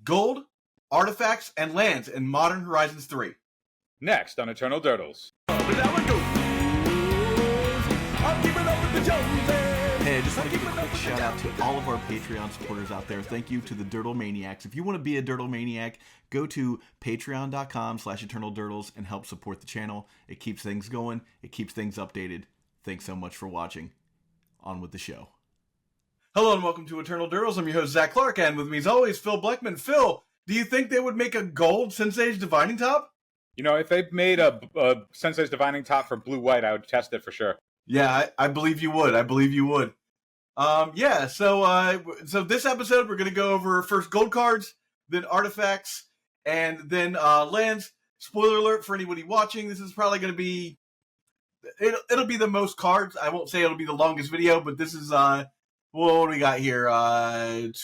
gold, artifacts, and lands in Modern Horizons 3. Next on Eternal Durdles. Hey, I just want to give a quick shout out to all of our Patreon supporters out there. Thank you to the Durdle Maniacs. If you want to be a Durdle Maniac, go to patreon.com/eternaldurdles and help support the channel. It keeps things going. It keeps things updated. Thanks so much for watching. On with the show. Hello and welcome to Eternal Durdles. I'm your host, Zach Clark, and with me as always, Phil Bleckman. Phil, do you think they would make a gold Sensei's Divining Top? You know, if they made a Sensei's Divining Top for blue-white, I would test it for sure. Yeah, I believe you would. I believe you would. So this episode we're going to go over first gold cards, then artifacts, and then lands. Spoiler alert for anybody watching, this is probably going to be, it'll be the most cards. I won't say it'll be the longest video, but this is, what do we got here? 20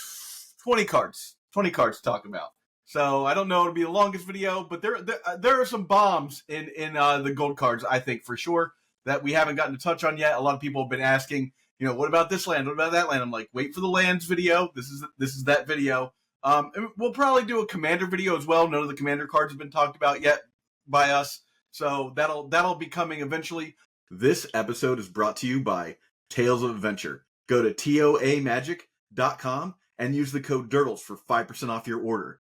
cards. 20 cards to talk about. So I don't know it'll be the longest video, but there are some bombs in the gold cards, I think, for sure, that we haven't gotten to touch on yet. A lot of people have been asking, you know, what about this land? What about that land? I'm like, wait for the lands video. This is that video. And we'll probably do a commander video as well. None of the commander cards have been talked about yet by us, so that'll be coming eventually. This episode is brought to you by Tales of Adventure. Go to toamagic.com and use the code Durdles for 5% off your order.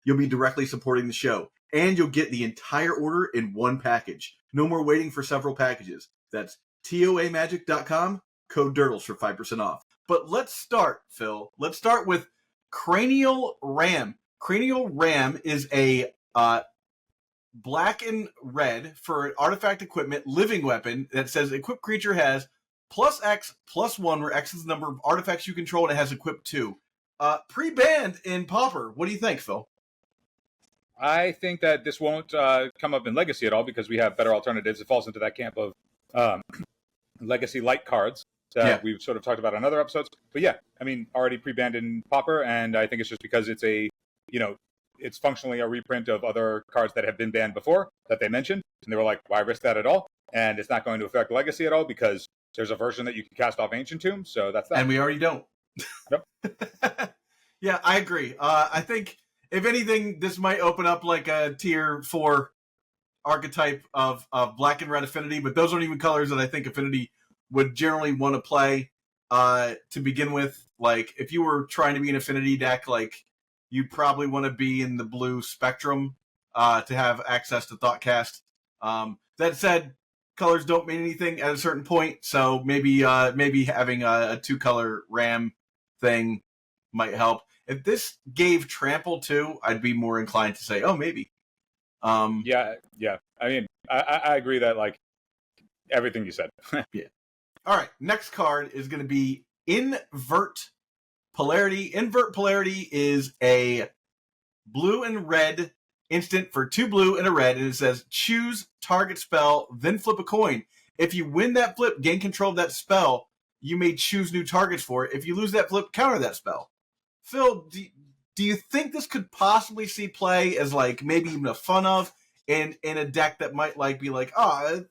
You'll be directly supporting the show, and you'll get the entire order in one package. No more waiting for several packages. That's toamagic.com, code Durdles for 5% off. But let's start, Phil. Let's start with Cranial Ram. Cranial Ram is a black and red for an artifact equipment living weapon that says equipped creature has +X+1, where X is the number of artifacts you control, and it has equipped 2. Pre-banned in Pauper. What do you think, Phil? I think that this won't come up in Legacy at all because we have better alternatives. It falls into that camp of Legacy light cards that we've sort of talked about on other episodes. But yeah, I mean, already pre-banned in Pauper, and I think it's just because it's it's functionally a reprint of other cards that have been banned before that they mentioned, and they were like, why risk that at all? And it's not going to affect Legacy at all because there's a version that you can cast off Ancient Tomb, so that's that. And we already don't. Yep. Yeah, I agree. I think, if anything, this might open up like a tier 4 archetype of black and red affinity, but those aren't even colors that I think affinity would generally want to play to begin with. Like, if you were trying to be an affinity deck, like, you'd probably want to be in the blue spectrum to have access to Thoughtcast. That said, colors don't mean anything at a certain point, so maybe having a 2-color Ram thing might help. If this gave Trample too, I'd be more inclined to say, oh, maybe. Yeah. I mean, I agree that, like, everything you said. Yeah. All right, next card is going to be Invert Polarity. Invert Polarity is a blue and red instant for 2 blue and a red, and it says choose target spell, then flip a coin. If you win that flip, gain control of that spell, you may choose new targets for it. If you lose that flip, counter that spell. Phil, do you think this could possibly see play as, like, maybe even a fun of in a deck that might, like, be like, a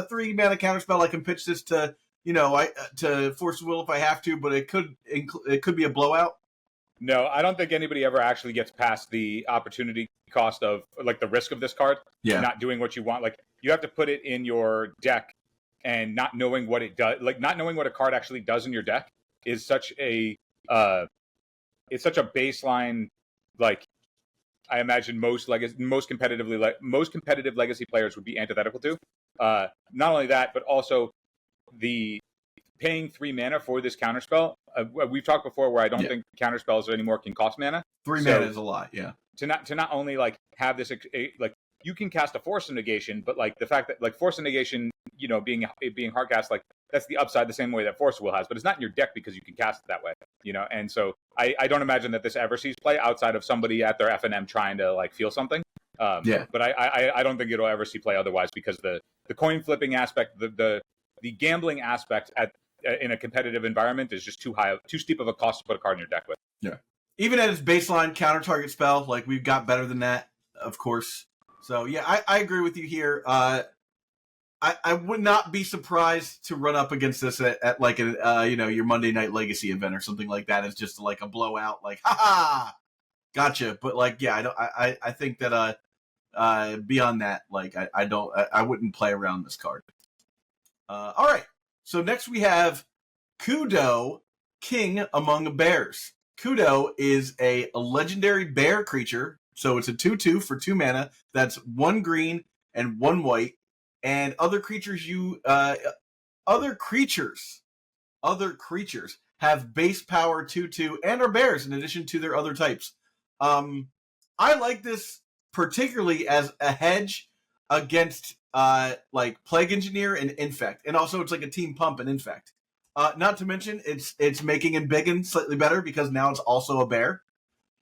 3 mana counter spell, I can pitch this to, to Force of Will if I have to, but it could be a blowout? No, I don't think anybody ever actually gets past the opportunity cost of, like, the risk of this card. Yeah. Not doing what you want. Like, you have to put it in your deck, and not knowing what it does, like, not knowing what a card actually does in your deck is such a it's such a baseline. Like, I imagine most competitive Legacy players would be antithetical to. Not only that, but also the paying 3 mana for this counterspell. We've talked before where I don't think counterspells anymore can cost mana. 3 mana is a lot, yeah. To not only, like, have this, like, you can cast a Force of Negation, but, like, the fact that, like, Force of Negation, being hardcast, like, that's the upside the same way that Force of Will has, but it's not in your deck because you can cast it that way, and so I don't imagine that this ever sees play outside of somebody at their FNM trying to, like, feel something. But I don't think it'll ever see play otherwise because the coin flipping aspect, the gambling aspect in a competitive environment is just too steep of a cost to put a card in your deck with. Yeah. Even at its baseline counter target spell, like, we've got better than that, of course. So yeah, I agree with you here. I would not be surprised to run up against this at like your Monday Night Legacy event or something like that. It's just like a blowout, like, ha, Gotcha. But like, yeah, I don't. I think that beyond that, like, I wouldn't play around this card. All right. So next we have Kudzu, King Among Bears. Kudzu is a legendary bear creature. So it's a 2/2 for 2 mana. That's 1 green and 1 white. And other creatures have base power 2/2 and are bears in addition to their other types. I like this particularly as a hedge against like Plague Engineer and Infect, and also it's like a team pump and Infect. Not to mention it's making Embiggen slightly better because now it's also a bear.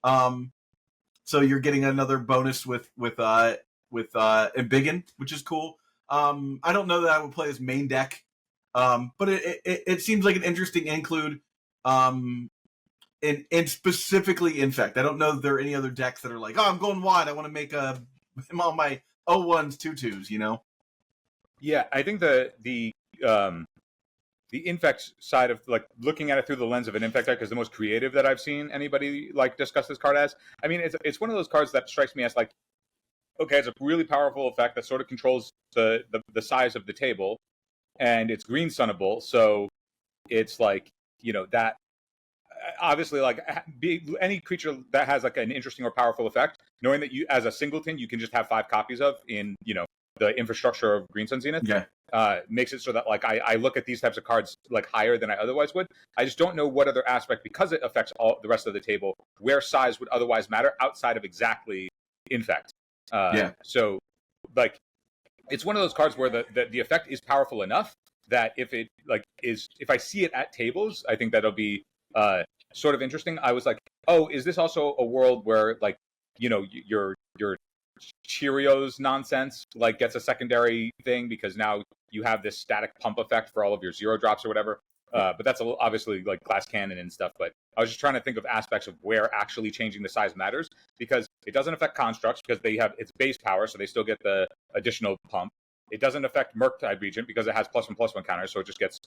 So you're getting another bonus with Embiggen, which is cool. I don't know that I would play this main deck, but it seems like an interesting include. And specifically Infect. I don't know if there are any other decks that are like, oh, I'm going wide. I want to make all my 0-1s 2/2s, you know? Yeah, I think the Infect side of like looking at it through the lens of an Infect deck is the most creative that I've seen anybody like discuss this card as. I mean, it's one of those cards that strikes me as like, okay, it's a really powerful effect that sort of controls the size of the table, and it's green sunnable, so it's like, you know, that obviously like any creature that has like an interesting or powerful effect, knowing that you as a singleton you can just have 5 copies of in, you know, the infrastructure of Green Sun Zenith, makes it so that like I look at these types of cards like higher than I otherwise would. I just don't know what other aspect, because it affects all the rest of the table, where size would otherwise matter outside of exactly Infect. So like it's one of those cards where the effect is powerful enough that if I see it at tables, I think that'll be sort of interesting. I was like, oh, is this also a world where, like, you know, your Cheerios nonsense like gets a secondary thing because now you have this static pump effect for all of your 0 drops or whatever. But that's obviously like glass cannon and stuff. But I was just trying to think of aspects of where actually changing the size matters, because it doesn't affect constructs because they have its base power, so they still get the additional pump. It doesn't affect Murktide Regent because it has +1/+1 counters, so it just gets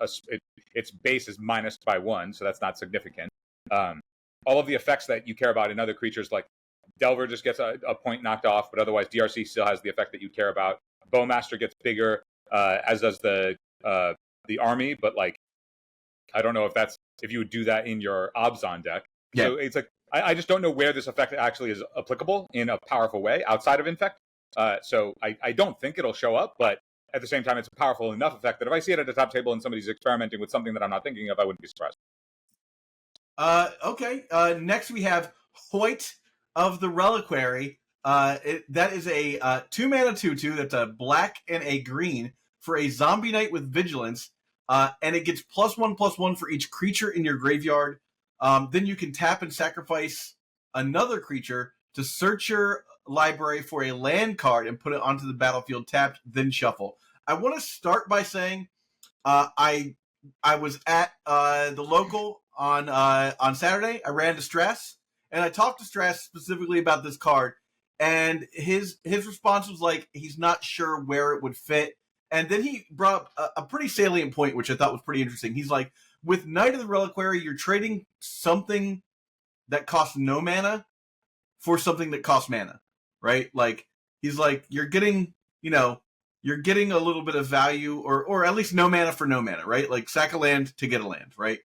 its base is minused by 1, so that's not significant. All of the effects that you care about in other creatures, like Delver just gets a point knocked off, but otherwise DRC still has the effect that you care about. Bowmaster gets bigger, as does the army, but like I don't know if you would do that in your Obzon deck. Yeah. So it's like I just don't know where this effect actually is applicable in a powerful way outside of Infect. So I don't think it'll show up, but at the same time, it's a powerful enough effect that if I see it at the top table and somebody's experimenting with something that I'm not thinking of, I wouldn't be surprised. Okay. Next we have Hoyt of the Reliquary. That is a 2-mana 2/2. That's a black and a green for a zombie knight with vigilance. And it gets +1/+1 for each creature in your graveyard. Then you can tap and sacrifice another creature to search your library for a land card and put it onto the battlefield tapped, then shuffle. I want to start by saying I was at the local on Saturday. I ran to Stress, and I talked to Stress specifically about this card, and his response was like he's not sure where it would fit. And then he brought up a pretty salient point, which I thought was pretty interesting. He's like, with Knight of the Reliquary, you're trading something that costs no mana for something that costs mana, right? Like, he's like, you're getting a little bit of value, or at least no mana for no mana, right? Like, sack a land to get a land, right?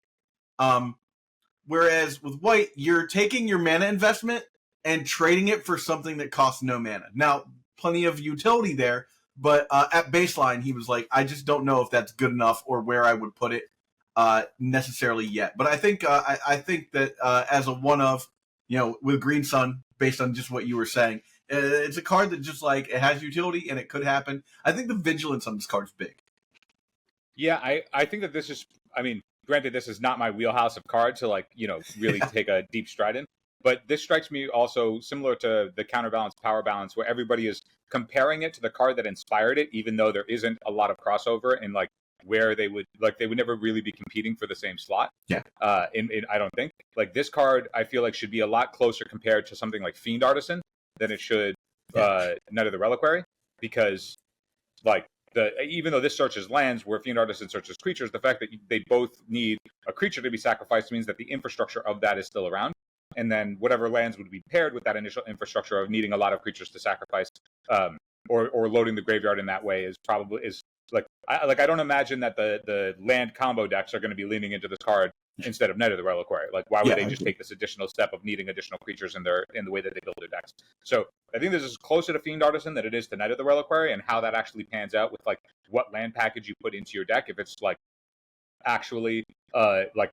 Whereas with white, you're taking your mana investment and trading it for something that costs no mana. Now, plenty of utility there, but at baseline, he was like, I just don't know if that's good enough or where I would put it necessarily yet. But I think that as a one of, with Green Sun, based on just what you were saying, it's a card that just like it has utility and it could happen. I think the vigilance on this card is big. Yeah, I think that this is, I mean, granted, this is not my wheelhouse of cards to really take a deep stride in. But this strikes me also similar to the counterbalance power balance, where everybody is comparing it to the card that inspired it, even though there isn't a lot of crossover in like where they would never really be competing for the same slot. Yeah. I don't think like this card, I feel like should be a lot closer compared to something like Fiend Artisan than it should Knight of the Reliquary, because even though this searches lands where Fiend Artisan searches creatures, the fact that they both need a creature to be sacrificed means that the infrastructure of that is still around. and then whatever lands would be paired with that initial infrastructure of needing a lot of creatures to sacrifice, or loading the graveyard in that way is like I don't imagine that the land combo decks are going to be leaning into this card instead of Knight of the Reliquary. Like, why would they just take this additional step of needing additional creatures in the way that they build their decks? So I think this is closer to Fiend Artisan than it is to Knight of the Reliquary, and how that actually pans out with like what land package you put into your deck, if it's like actually like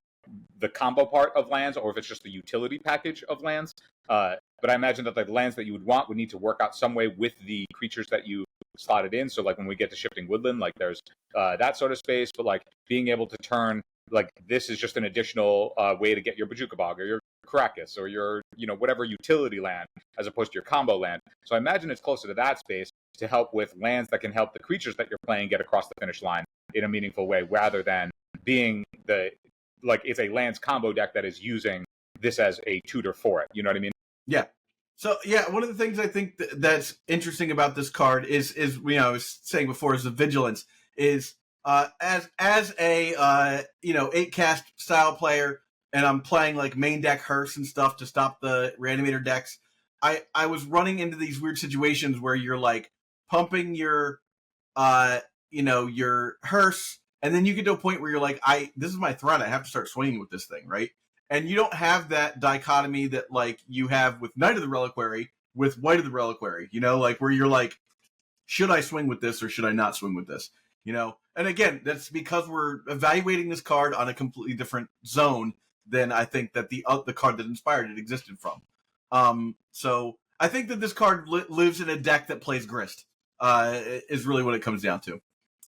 the combo part of lands, or if it's just the utility package of lands. But I imagine that the lands that you would want would need to work out some way with the creatures that you slotted in. So like when we get to Shifting Woodland, like there's that sort of space, but like being able to turn, like this is just an additional way to get your Bojuka Bog or your Karakas or your, whatever utility land as opposed to your combo land. So I imagine it's closer to that space to help with lands that can help the creatures that you're playing get across the finish line in a meaningful way, rather than being it's a lands combo deck that is using this as a tutor for it. You know what I mean? Yeah. So yeah, one of the things I think that's interesting about this card is I was saying before, is the vigilance. Is as a 8-cast style player, and I'm playing like main deck Hearse and stuff to stop the Reanimator decks. I was running into these weird situations where you're like pumping your your Hearse, and then you get to a point where you're like, this is my threat. I have to start swinging with this thing, right? And you don't have that dichotomy that like you have with Knight of the Reliquary with White of the Reliquary, like where you're like, should I swing with this or should I not swing with this? And again, that's because we're evaluating this card on a completely different zone than I think that the card that inspired it existed from. So I think that this card lives in a deck that plays Grist, is really what it comes down to.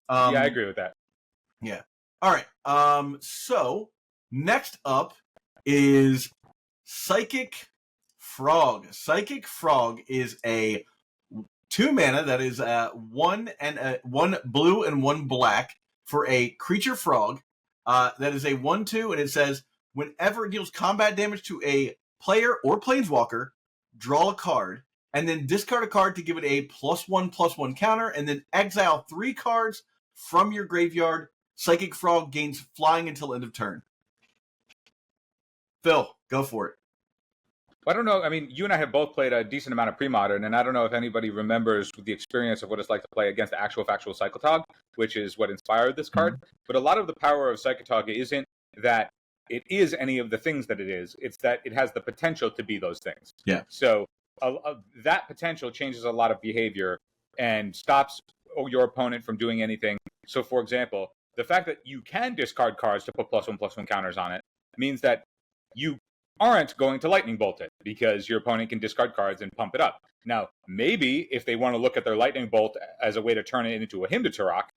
Yeah, I agree with that. Yeah. All right. So next up is Psychic Frog. Psychic Frog is a 2 mana that is 1 blue and 1 black for a creature frog. That is a 1/2, and it says whenever it deals combat damage to a player or planeswalker, draw a card, and then discard a card to give it a +1/+1 counter, and then exile 3 cards from your graveyard. Psychic Frog gains flying until end of turn. Phil, go for it. I don't know. I mean, you and I have both played a decent amount of pre-modern, and I don't know if anybody remembers the experience of what it's like to play against the actual factual Psychotog, which is what inspired this card. Mm-hmm. But a lot of the power of Psychotog isn't that it is any of the things that it is. It's that it has the potential to be those things. Yeah. So that potential changes a lot of behavior and stops your opponent from doing anything. So, for example, the fact that you can discard cards to put +1/+1 counters on it means that you aren't going to lightning bolt it, because your opponent can discard cards and pump it up. Now, maybe if they want to look at their lightning bolt as a way to turn it into a Hymn to Turok,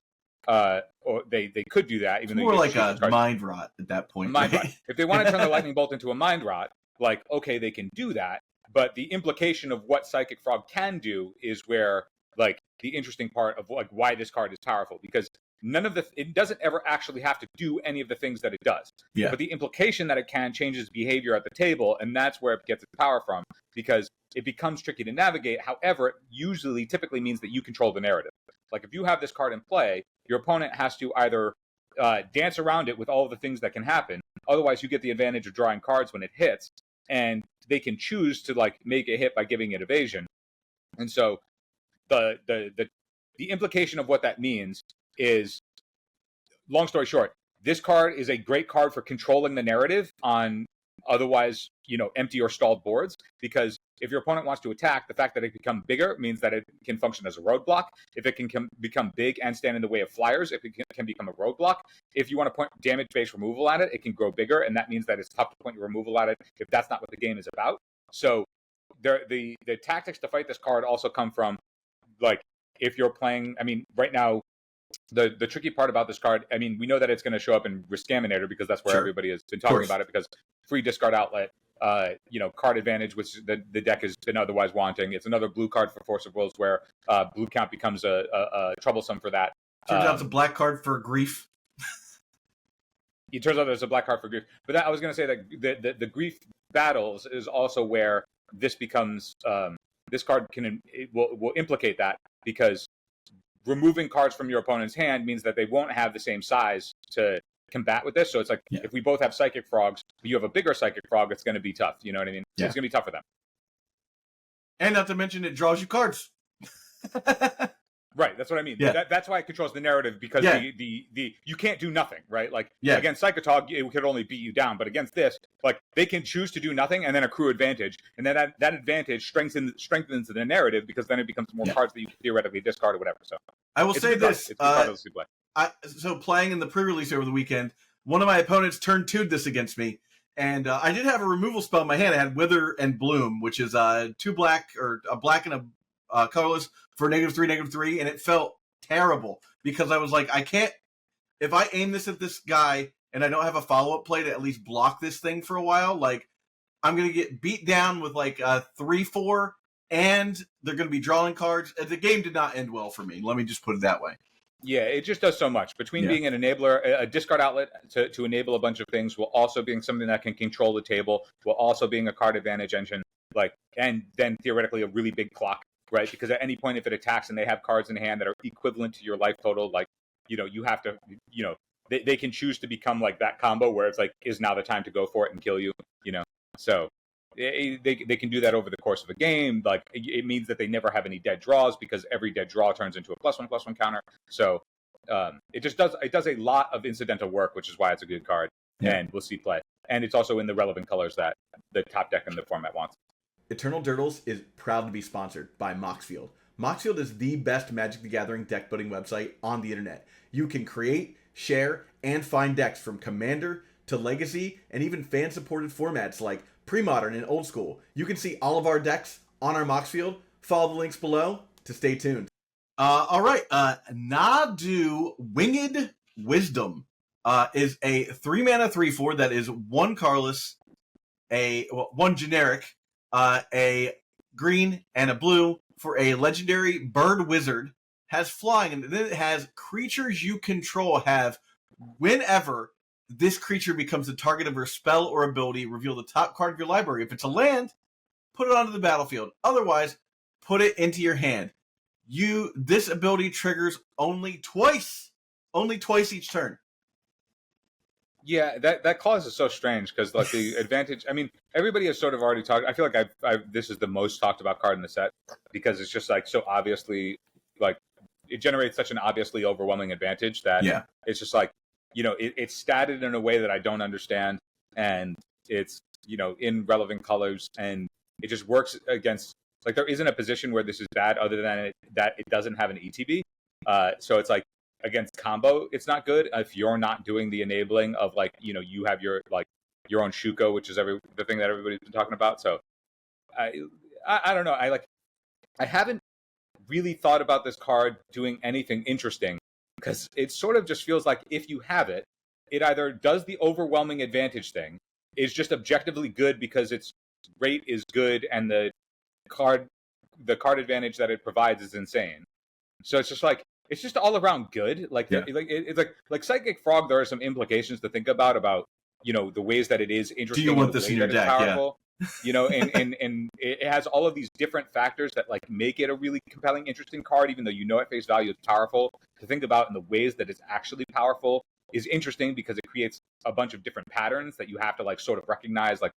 or they could do that. Even it's more like a Mind Rot at that point. Mind Rot. If they want to turn the lightning bolt into a Mind Rot, like, okay, they can do that. But the implication of what Psychic Frog can do is where, like, the interesting part of like why this card is powerful, because it doesn't ever actually have to do any of the things that it does. Yeah. But the implication that it can changes behavior at the table, and that's where it gets its power from, because it becomes tricky to navigate. However, it typically means that you control the narrative. Like, if you have this card in play, your opponent has to either dance around it with all of the things that can happen. Otherwise, you get the advantage of drawing cards when it hits, and they can choose to like make it hit by giving it evasion. And so the implication of what that means is, long story short, this card is a great card for controlling the narrative on otherwise, empty or stalled boards, because if your opponent wants to attack, the fact that it can become bigger means that it can function as a roadblock. If it can become big and stand in the way of flyers, if it can become a roadblock. If you want to point damage-based removal at it, it can grow bigger, and that means that it's tough to point your removal at it if that's not what the game is about. So the tactics to fight this card also come from, like, if you're playing, I mean, right now, the tricky part about this card, I mean, we know that it's going to show up in Riskaminator because that's where everybody has been talking about it, because free discard outlet, card advantage, which the deck has been otherwise wanting. It's another blue card for Force of Wills, where blue count becomes a troublesome for that. Turns out it's a black card for Grief. It turns out there's a black card for Grief. But I was going to say that the Grief battles is also where this becomes, this card will implicate that, because removing cards from your opponent's hand means that they won't have the same size to combat with this. So it's like if we both have Psychic Frogs, but you have a bigger Psychic Frog, it's going to be tough. You know what I mean? So it's going to be tough for them. And not to mention, it draws you cards. Right, that's what I mean. Yeah. That's why it controls the narrative, because the you can't do nothing, right? Like against Psychotog, it could only beat you down, but against this, like they can choose to do nothing and then accrue advantage, and then that advantage strengthens the narrative, because then it becomes more cards that you can theoretically discard or whatever. So I will say this: so playing in the pre-release over the weekend, one of my opponents turn 2'd this against me, and I did have a removal spell in my hand. I had Wither and Bloom, which is 2 black, or a black and a colorless for -3/-3, and it felt terrible because I was like, I can't. If I aim this at this guy and I don't have a follow-up play to at least block this thing for a while, like I'm gonna get beat down with like a 3/4, and they're gonna be drawing cards. The game did not end well for me. Let me just put it that way. Yeah, it just does so much. Between being an enabler, a discard outlet to enable a bunch of things, while also being something that can control the table, while also being a card advantage engine, like, and then theoretically a really big clock. Right, because at any point if it attacks and they have cards in hand that are equivalent to your life total, like, you have to, they can choose to become like that combo where it's like, is now the time to go for it and kill you, So they can do that over the course of a game. Like, it means that they never have any dead draws, because every dead draw turns into a +1/+1 counter. So it does a lot of incidental work, which is why it's a good card, and we'll see play. And it's also in the relevant colors that the top deck in the format wants. Eternal Durdles is proud to be sponsored by Moxfield. Moxfield is the best Magic the Gathering deck building website on the internet. You can create, share, and find decks from Commander to Legacy, and even fan-supported formats like Pre-Modern and Old School. You can see all of our decks on our Moxfield. Follow the links below to stay tuned. All right, Nadu Winged Wisdom is a 3-mana 3/4 that is 1 colorless, 1 generic, a green and a blue for a legendary bird wizard, has flying, and then it has creatures you control have, whenever this creature becomes the target of your spell or ability, reveal the top card of your library. If it's a land, put it onto the battlefield. Otherwise, put it into your hand. This ability triggers only twice each turn. Yeah, that clause is so strange, because like the advantage. I mean, everybody has sort of already talked. I feel like this is the most talked about card in the set, because it's just like so obviously, like it generates such an obviously overwhelming advantage that it's just like, it's statted in a way that I don't understand, and it's in relevant colors, and it just works against, like, there isn't a position where this is bad other than that it doesn't have an ETB. So it's like, against combo, it's not good if you're not doing the enabling of, like, you have your own Shuko, which is the thing that everybody's been talking about. So I don't know. I haven't really thought about this card doing anything interesting, because it sort of just feels like if you have it, it either does the overwhelming advantage thing, is just objectively good because its rate is good and the card advantage that it provides is insane. So it's just like, it's just all around good. Like, it's like Psychic Frog. There are some implications to think about the ways that it is interesting. Do you want this in your deck? Powerful, and it has all of these different factors that like make it a really compelling, interesting card. Even though at face value it's powerful, to think about in the ways that it's actually powerful is interesting, because it creates a bunch of different patterns that you have to like sort of recognize. Like,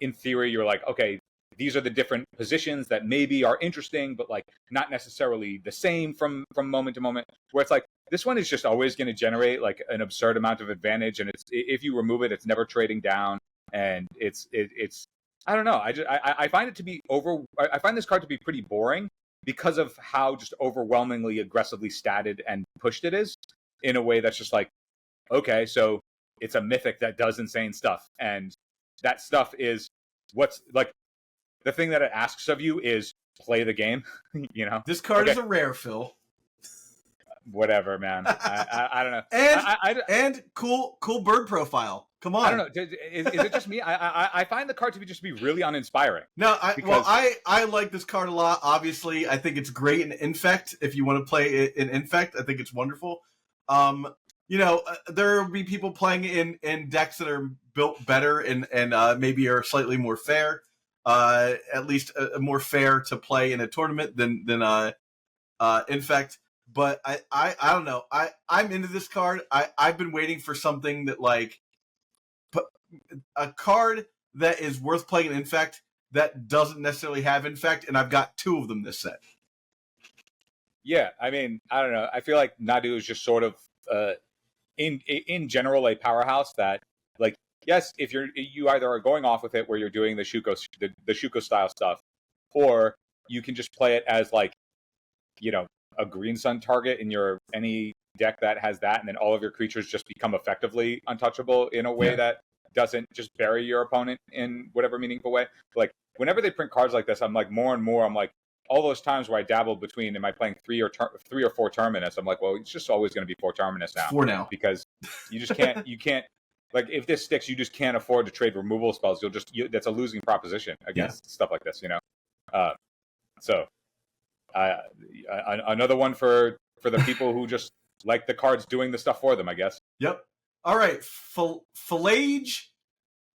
in theory, you're like, okay, these are the different positions that maybe are interesting, but like not necessarily the same from moment to moment. Where it's like, this one is just always going to generate like an absurd amount of advantage, and if you remove it, it's never trading down, and it's I don't know. I find it to be I find this card to be pretty boring because of how just overwhelmingly aggressively statted and pushed it is, in a way that's just like, okay, so it's a mythic that does insane stuff, and that stuff is what's like. The thing that it asks of you is play the game, This card is a rare, Phil. Whatever, man. I don't know. And cool bird profile. Come on. I don't know. Is it just me? I find the card to be really uninspiring. No, I like this card a lot. Obviously, I think it's great in Infect. If you want to play it in Infect, I think it's wonderful. There will be people playing in decks that are built better and maybe are slightly more fair. At least more fair to play in a tournament than Infect. but I don't know. I'm into this card. I've been waiting for something that like a card that is worth playing in Infect that doesn't necessarily have Infect, and I've got 2 of them this set. Yeah, I mean, I don't know. I feel like Nadu is just sort of, in general, a powerhouse that, like, yes, if you either are going off with it where you're doing the Shuko style stuff, or you can just play it as like, you know, a Green Sun target in your any deck that has that, and then all of your creatures just become effectively untouchable in a way that doesn't just bury your opponent in whatever meaningful way. Like, whenever they print cards like this, I'm like, more and more, I'm like, all those times where I dabbled between, am I playing 3 or 4 Terminus? I'm like, well, it's just always going to be 4 Terminus now. 4 now. Because you just can't, like, if this sticks, you just can't afford to trade removal spells. That's a losing proposition against stuff like this, you know? So, another one for the people who just like the cards doing the stuff for them, I guess. Yep. All right. Philage,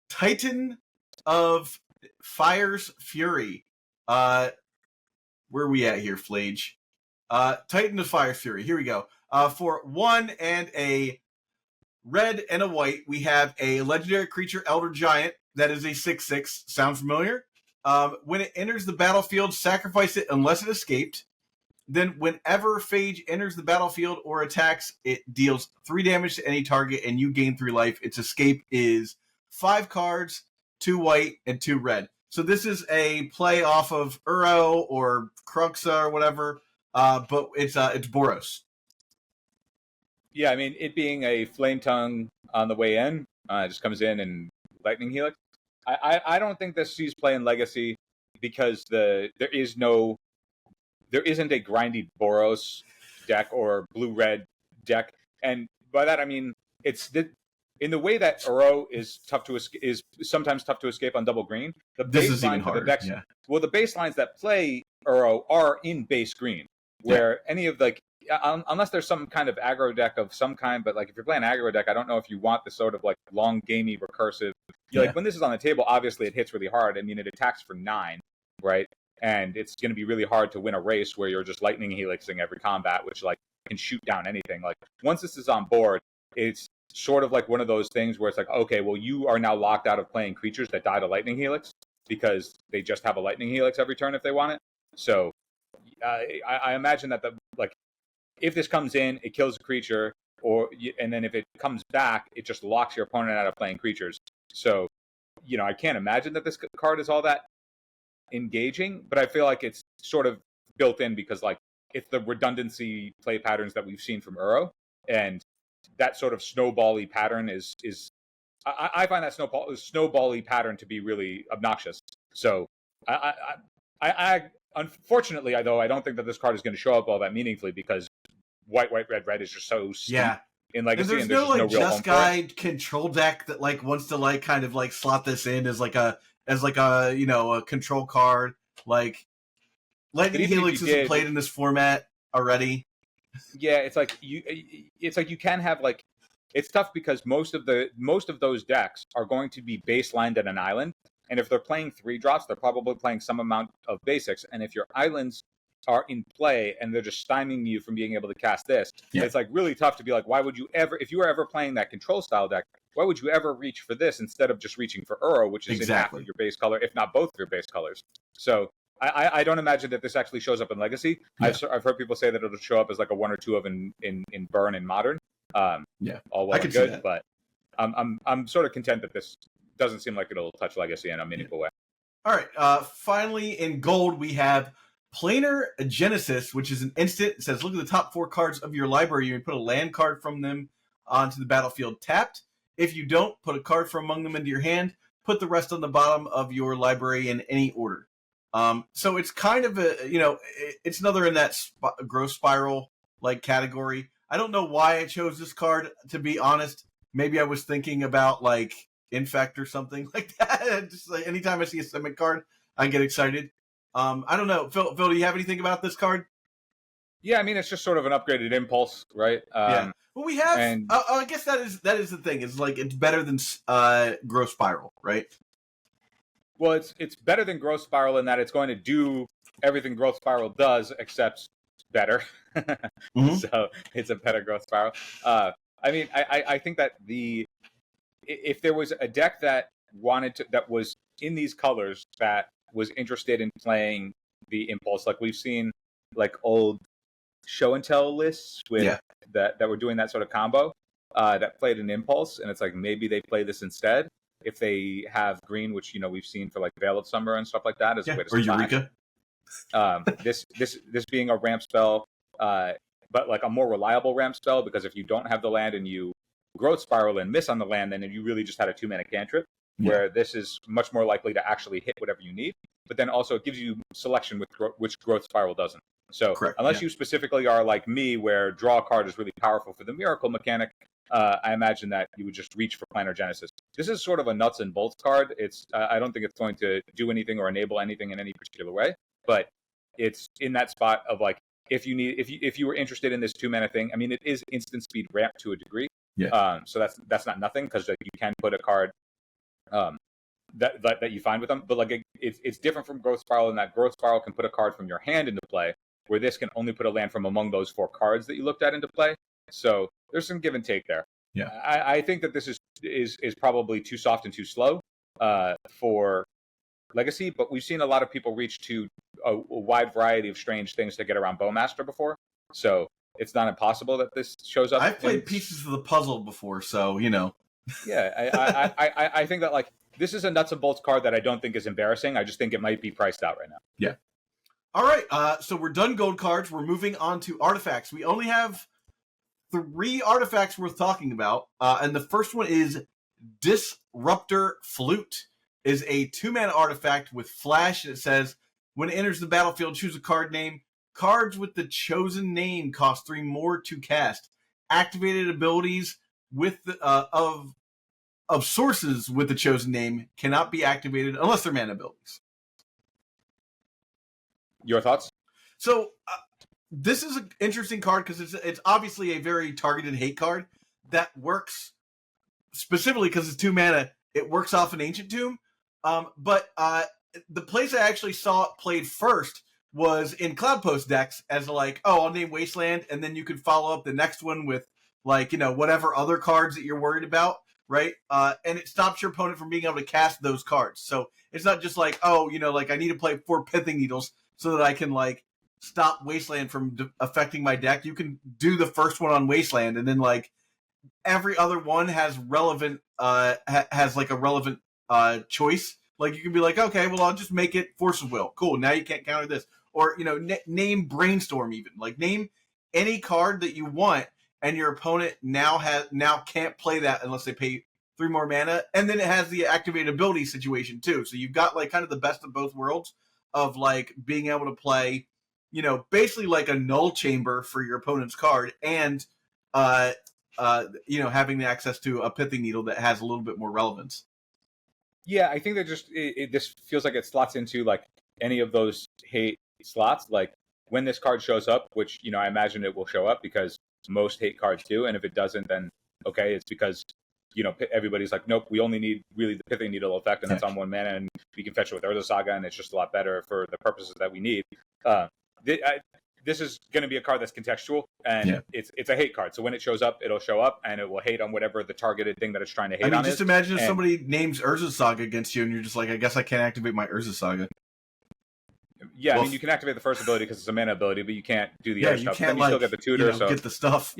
Titan of Fire's Fury. Where are we at here, Flage? Titan of Fire's Fury. Here we go. For 1 and a red and a white, we have a legendary creature, Elder Giant, that is a 6/6. Sound familiar? When it enters the battlefield, sacrifice it unless it escaped. Then whenever Phage enters the battlefield or attacks, it deals 3 damage to any target, and you gain 3 life. Its escape is 5 cards, 2 white, and 2 red. So this is a play off of Uro or Cruxa or whatever, but it's Boros. Yeah, I mean, it being a Flame Tongue on the way in, it just comes in and Lightning Helix. I don't think this sees play in Legacy because there isn't a grindy Boros deck or blue-red deck, and by that I mean in the way that Uro is sometimes tough to escape on double green. This is even harder. Decks, well, the baselines that play Uro are in base green, where any of unless there's some kind of aggro deck of some kind, but like if you're playing aggro deck, I don't know if you want the sort of like long gamey recursive. Like when this is on the table, obviously it hits really hard. I mean, it attacks for 9, right? And it's going to be really hard to win a race where you're just lightning helixing every combat, which like can shoot down anything. Like once this is on board, it's sort of like one of those things where it's like, okay, well, you are now locked out of playing creatures that die to lightning helix because they just have a lightning helix every turn if they want it. So I imagine that if this comes in, it kills a creature, and then if it comes back, it just locks your opponent out of playing creatures. So, you know, I can't imagine that this card is all that engaging, but I feel like it's sort of built in because like it's the redundancy play patterns that we've seen from Uro, and that sort of snowbally pattern is I find that snowbally pattern to be really obnoxious. So I unfortunately, though, I don't think that this card is going to show up all that meaningfully because white, red is just so steep in Legacy. And there's no like Just Guide control deck that like wants to like kind of like slot this in as like a you know a control card. Like Lightning Helix isn't played in this format already. Yeah, it's like you can have like it's tough because most of those decks are going to be baselined at an island, and if they're playing 3-drops, they're probably playing some amount of basics. And if your islands are in play and they're just stymieing you from being able to cast this, it's like really tough to be like, why would you ever, if you were ever playing that control style deck, why would you ever reach for this instead of just reaching for Uro, which is in half of your base color, if not both of your base colors? So I don't imagine that this actually shows up in Legacy. I've heard people say that it'll show up as like a 1 or 2 of in Burn and Modern. All well and good, but I'm sort of content that this doesn't seem like it'll touch Legacy in a meaningful way. All right. Finally, in gold, we have Planar Genesis, which is an instant. It says, look at the top 4 cards of your library. You may put a land card from them onto the battlefield tapped. If you don't, put a card from among them into your hand. Put the rest on the bottom of your library in any order. So it's kind of it's another in that growth spiral like category. I don't know why I chose this card, to be honest. Maybe I was thinking about like Infect or something like that. Just like anytime I see a Simic card, I get excited. I don't know. Phil, do you have anything about this card? Yeah, I mean, it's just sort of an upgraded Impulse, right? Yeah. Well, we have. I guess that is the thing. It's like it's better than Growth Spiral, right? Well, it's better than Growth Spiral in that it's going to do everything Growth Spiral does, except better. Mhm. So it's a better growth spiral. I mean, I think that if there was a deck that was in these colors that was interested in playing the impulse, like we've seen like old show and tell lists with that were doing that sort of combo, that played an impulse, and it's like maybe they play this instead if they have green, which we've seen for like Veil of Summer and stuff like that as a way to Or splash. Eureka. This being a ramp spell, but like a more reliable ramp spell, because if you don't have the land and you growth spiral and miss on the land, then you really just had a 2-mana cantrip. Where this is much more likely to actually hit whatever you need, but then also it gives you selection with which growth spiral doesn't. So unless you specifically are like me, where draw a card is really powerful for the miracle mechanic, I imagine that you would just reach for Planar Genesis. This is sort of a nuts and bolts card. It's I don't think it's going to do anything or enable anything in any particular way, but it's in that spot of like if you were interested in this 2-mana thing. I mean, it is instant speed ramp to a degree. So that's not nothing, because you can put a card that you find with them, but like it's different from growth spiral in that growth spiral can put a card from your hand into play, where this can only put a land from among those 4 cards that you looked at into play. So there's some give and take there. I think that this is probably too soft and too slow for Legacy, but we've seen a lot of people reach to a wide variety of strange things to get around Bowmaster before, so it's not impossible that this shows up. I've played pieces of the puzzle before, so Yeah, I think that like this is a nuts and bolts card that I don't think is embarrassing. I just think it might be priced out right now. Yeah. All right, so we're done gold cards. We're moving on to artifacts. We only have 3 artifacts worth talking about, and the first one is Disruptor Flute. Is a 2-mana artifact with flash, and it says, when it enters the battlefield, choose a card name. Cards with the chosen name cost 3 more to cast. Activated abilities with of sources with the chosen name cannot be activated unless they're mana abilities. Your thoughts? So this is an interesting card because it's obviously a very targeted hate card that works specifically because it's 2 mana. It works off an Ancient Tomb, but the place I actually saw it played first was in Cloudpost decks as like, oh, I'll name Wasteland, and then you could follow up the next one with like, whatever other cards that you're worried about, right? And it stops your opponent from being able to cast those cards. So it's not just like, oh, like I need to play 4 Pithing Needles so that I can like stop Wasteland from affecting my deck. You can do the first one on Wasteland, and then like every other one has relevant, has like a relevant choice. Like you can be like, okay, well I'll just make it Force of Will. Cool. Now you can't counter this. Or name Brainstorm even. Like name any card that you want, and your opponent now can't play that unless they pay 3 more mana. And then it has the activated ability situation too. So you've got like kind of the best of both worlds of like being able to play, basically like a null chamber for your opponent's card, and having the access to a Pithing Needle that has a little bit more relevance. Yeah, I think that just this feels like it slots into like any of those hate slots. Like when this card shows up, which I imagine it will show up because most hate cards do, and if it doesn't, then okay, it's because everybody's like, nope, we only need really the Pithing Needle effect, and that's on 1 mana, and we can fetch it with Urza Saga, and it's just a lot better for the purposes that we need. This is going to be a card that's contextual, and it's a hate card. So when it shows up, it'll show up, and it will hate on whatever the targeted thing that it's trying to hate on. Just imagine if somebody names Urza Saga against you, and you're just like, I guess I can't activate my Urza Saga. Yeah, I mean, you can activate the first ability because it's a mana ability, but you can't do the other stuff. Can't, then you still get the tutor, so get the stuff.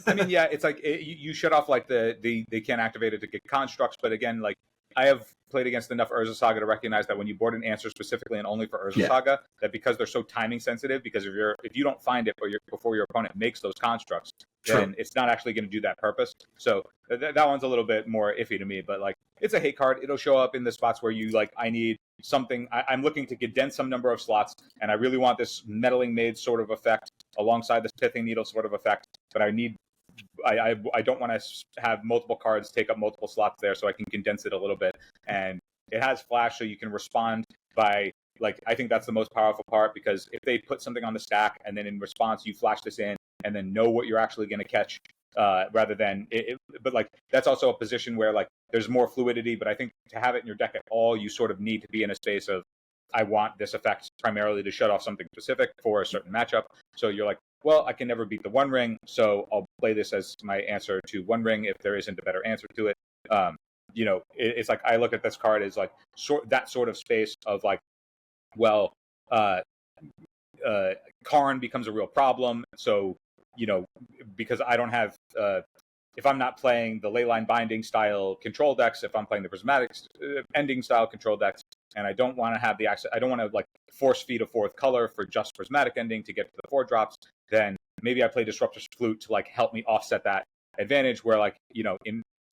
I mean, yeah, it's like you shut off like they can't activate it to get constructs, but again, like I have played against enough Urza Saga to recognize that when you board an answer specifically and only for Urza Saga, that because they're so timing sensitive, because if you don't find it before your opponent makes those constructs, then it's not actually going to do that purpose. So that one's a little bit more iffy to me, but like it's a hate card. It'll show up in the spots where you like, I need something. I'm looking to condense some number of slots, and I really want this Meddling Maid sort of effect alongside this Pithing Needle sort of effect, but I don't want to have multiple cards take up multiple slots there, so I can condense it a little bit. And it has flash, so you can respond by, like, I think that's the most powerful part, because if they put something on the stack and then in response you flash this in and then know what you're actually going to catch, rather than but like that's also a position where like there's more fluidity, but I think to have it in your deck at all, you sort of need to be in a space of I want this effect primarily to shut off something specific for a certain matchup. So you're like, well, I can never beat the One Ring, so I'll play this as my answer to One Ring if there isn't a better answer to it. It's like I look at this card as like that sort of space of like, well, Karn becomes a real problem. So, because I don't have, if I'm not playing the Leyline Binding style control decks, if I'm playing the Prismatic Ending style control decks, and I don't want to have the access, I don't want to like force feed a fourth color for just Prismatic Ending to get to the 4-drops, then maybe I play Disruptor's Flute to like help me offset that advantage where like,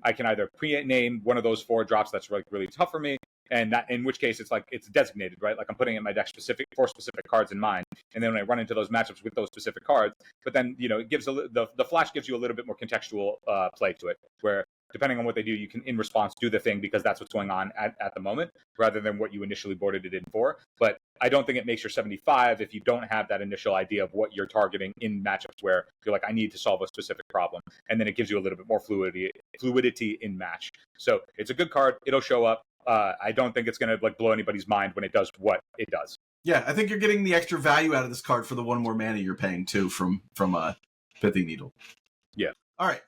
I can either pre-name one of those 4-drops that's like really tough for me, and that, in which case it's like it's designated, right? Like I'm putting in my deck for specific cards in mind, and then when I run into those matchups with those specific cards, but then it gives the flash gives you a little bit more contextual play to it, where depending on what they do, you can in response do the thing because that's what's going on at the moment, rather than what you initially boarded it in for. But I don't think it makes your 75 if you don't have that initial idea of what you're targeting in matchups where you're like, I need to solve a specific problem, and then it gives you a little bit more fluidity in match. So it's a good card. It'll show up. I don't think it's going to like blow anybody's mind when it does what it does. Yeah, I think you're getting the extra value out of this card for the 1 more mana you're paying too from Pithing Needle. Yeah. All right.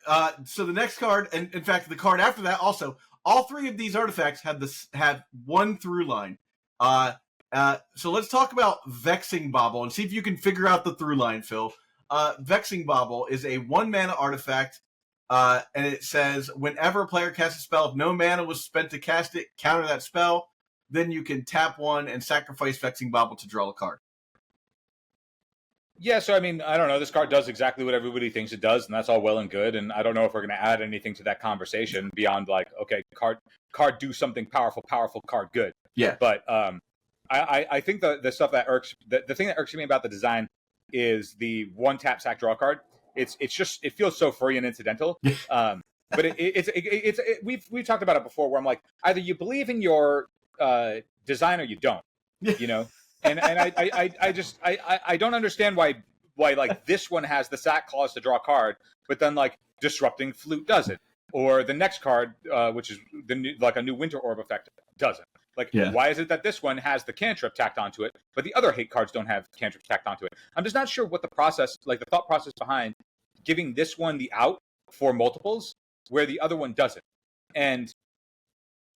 So the next card, and in fact the card after that also, all 3 of these artifacts had one through line. So let's talk about Vexing Bauble and see if you can figure out the through line, Phil. Vexing Bauble is a 1 mana artifact. And it says, whenever a player casts a spell, if no mana was spent to cast it, counter that spell. Then you can tap 1 and sacrifice Vexing Bauble to draw a card. Yeah, so I mean, I don't know. This card does exactly what everybody thinks it does, and that's all well and good. And I don't know if we're going to add anything to that conversation beyond like, okay, card do something powerful, card good. Yeah. But I think the stuff that irks the thing that irks me about the design is the 1-tap sack draw card. It's just it feels so free and incidental. But we've talked about it before where I'm like, either you believe in your design or you don't, and I don't understand why like this one has the sack clause to draw a card, but then like Disrupting Flute doesn't, or the next card, which is a new Winter Orb effect, doesn't. Like, why is it that this one has the cantrip tacked onto it, but the other hate cards don't have cantrips tacked onto it? I'm just not sure what the thought process behind giving this one the out for multiples, where the other one doesn't. And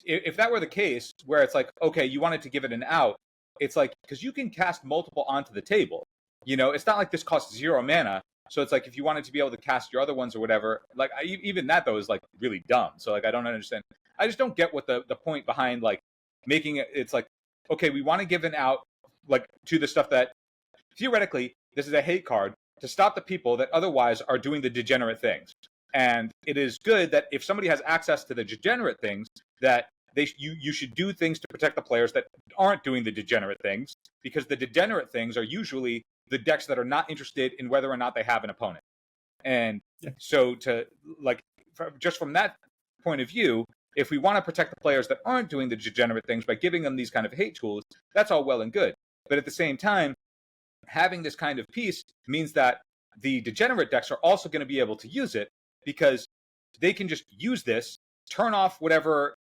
if that were the case, where it's like, okay, you wanted to give it an out, it's like, because you can cast multiple onto the table. It's not like this costs 0 mana. So it's like, if you wanted to be able to cast your other ones or whatever, like, even that, though, is like really dumb. So like, I don't understand. I just don't get what the point behind like making it. It's like, okay, we want to give an out like to the stuff that theoretically this is a hate card to stop the people that otherwise are doing the degenerate things. And it is good that if somebody has access to the degenerate things, that you should do things to protect the players that aren't doing the degenerate things, because the degenerate things are usually the decks that are not interested in whether or not they have an opponent. And so to like, just from that point of view, if we want to protect the players that aren't doing the degenerate things by giving them these kind of hate tools, that's all well and good. But at the same time, having this kind of piece means that the degenerate decks are also going to be able to use it, because they can just use this, turn off whatever,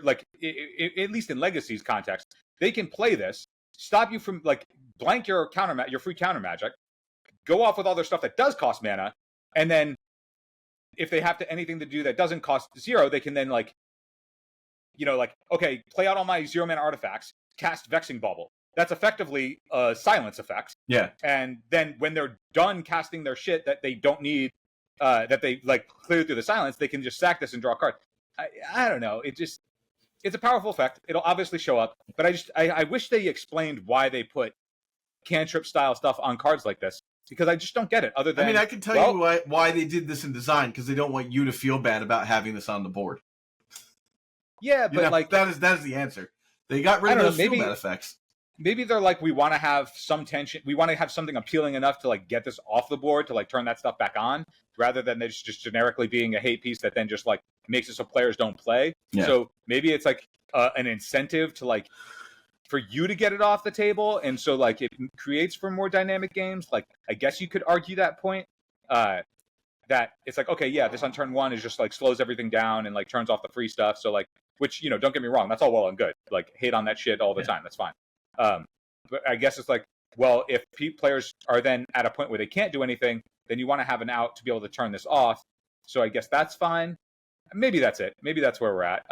like, at least in Legacy's context, they can play this, stop you from, like, blank your free counter magic, go off with all their stuff that does cost mana, and then if they have anything to do that doesn't cost 0, they can then, like, okay, play out all my 0 mana artifacts, cast Vexing Bauble. That's effectively a silence effect. Yeah. And then when they're done casting their shit that they don't need, that they like clear through the silence, they can just sack this and draw a card. I don't know. It's a powerful effect. It'll obviously show up, but I wish they explained why they put cantrip style stuff on cards like this, because I just don't get it. Other than, I can tell you why they did this in design, because they don't want you to feel bad about having this on the board. Yeah, but like that is the answer. They got rid of those feel bad effects. Maybe they're like, we want to have some tension. We want to have something appealing enough to like get this off the board to like turn that stuff back on, rather than it's just generically being a hate piece that then just like makes it so players don't play. Yeah. So maybe it's like an incentive to like for you to get it off the table, and so like it creates for more dynamic games. Like I guess you could argue that point. That it's like, okay, yeah, this on turn 1 is just like slows everything down and like turns off the free stuff. So like, which, don't get me wrong, that's all well and good. Like hate on that shit all the time. That's fine. But I guess it's like, well, if players are then at a point where they can't do anything, then you want to have an out to be able to turn this off. So I guess that's fine. Maybe that's it. Maybe that's where we're at.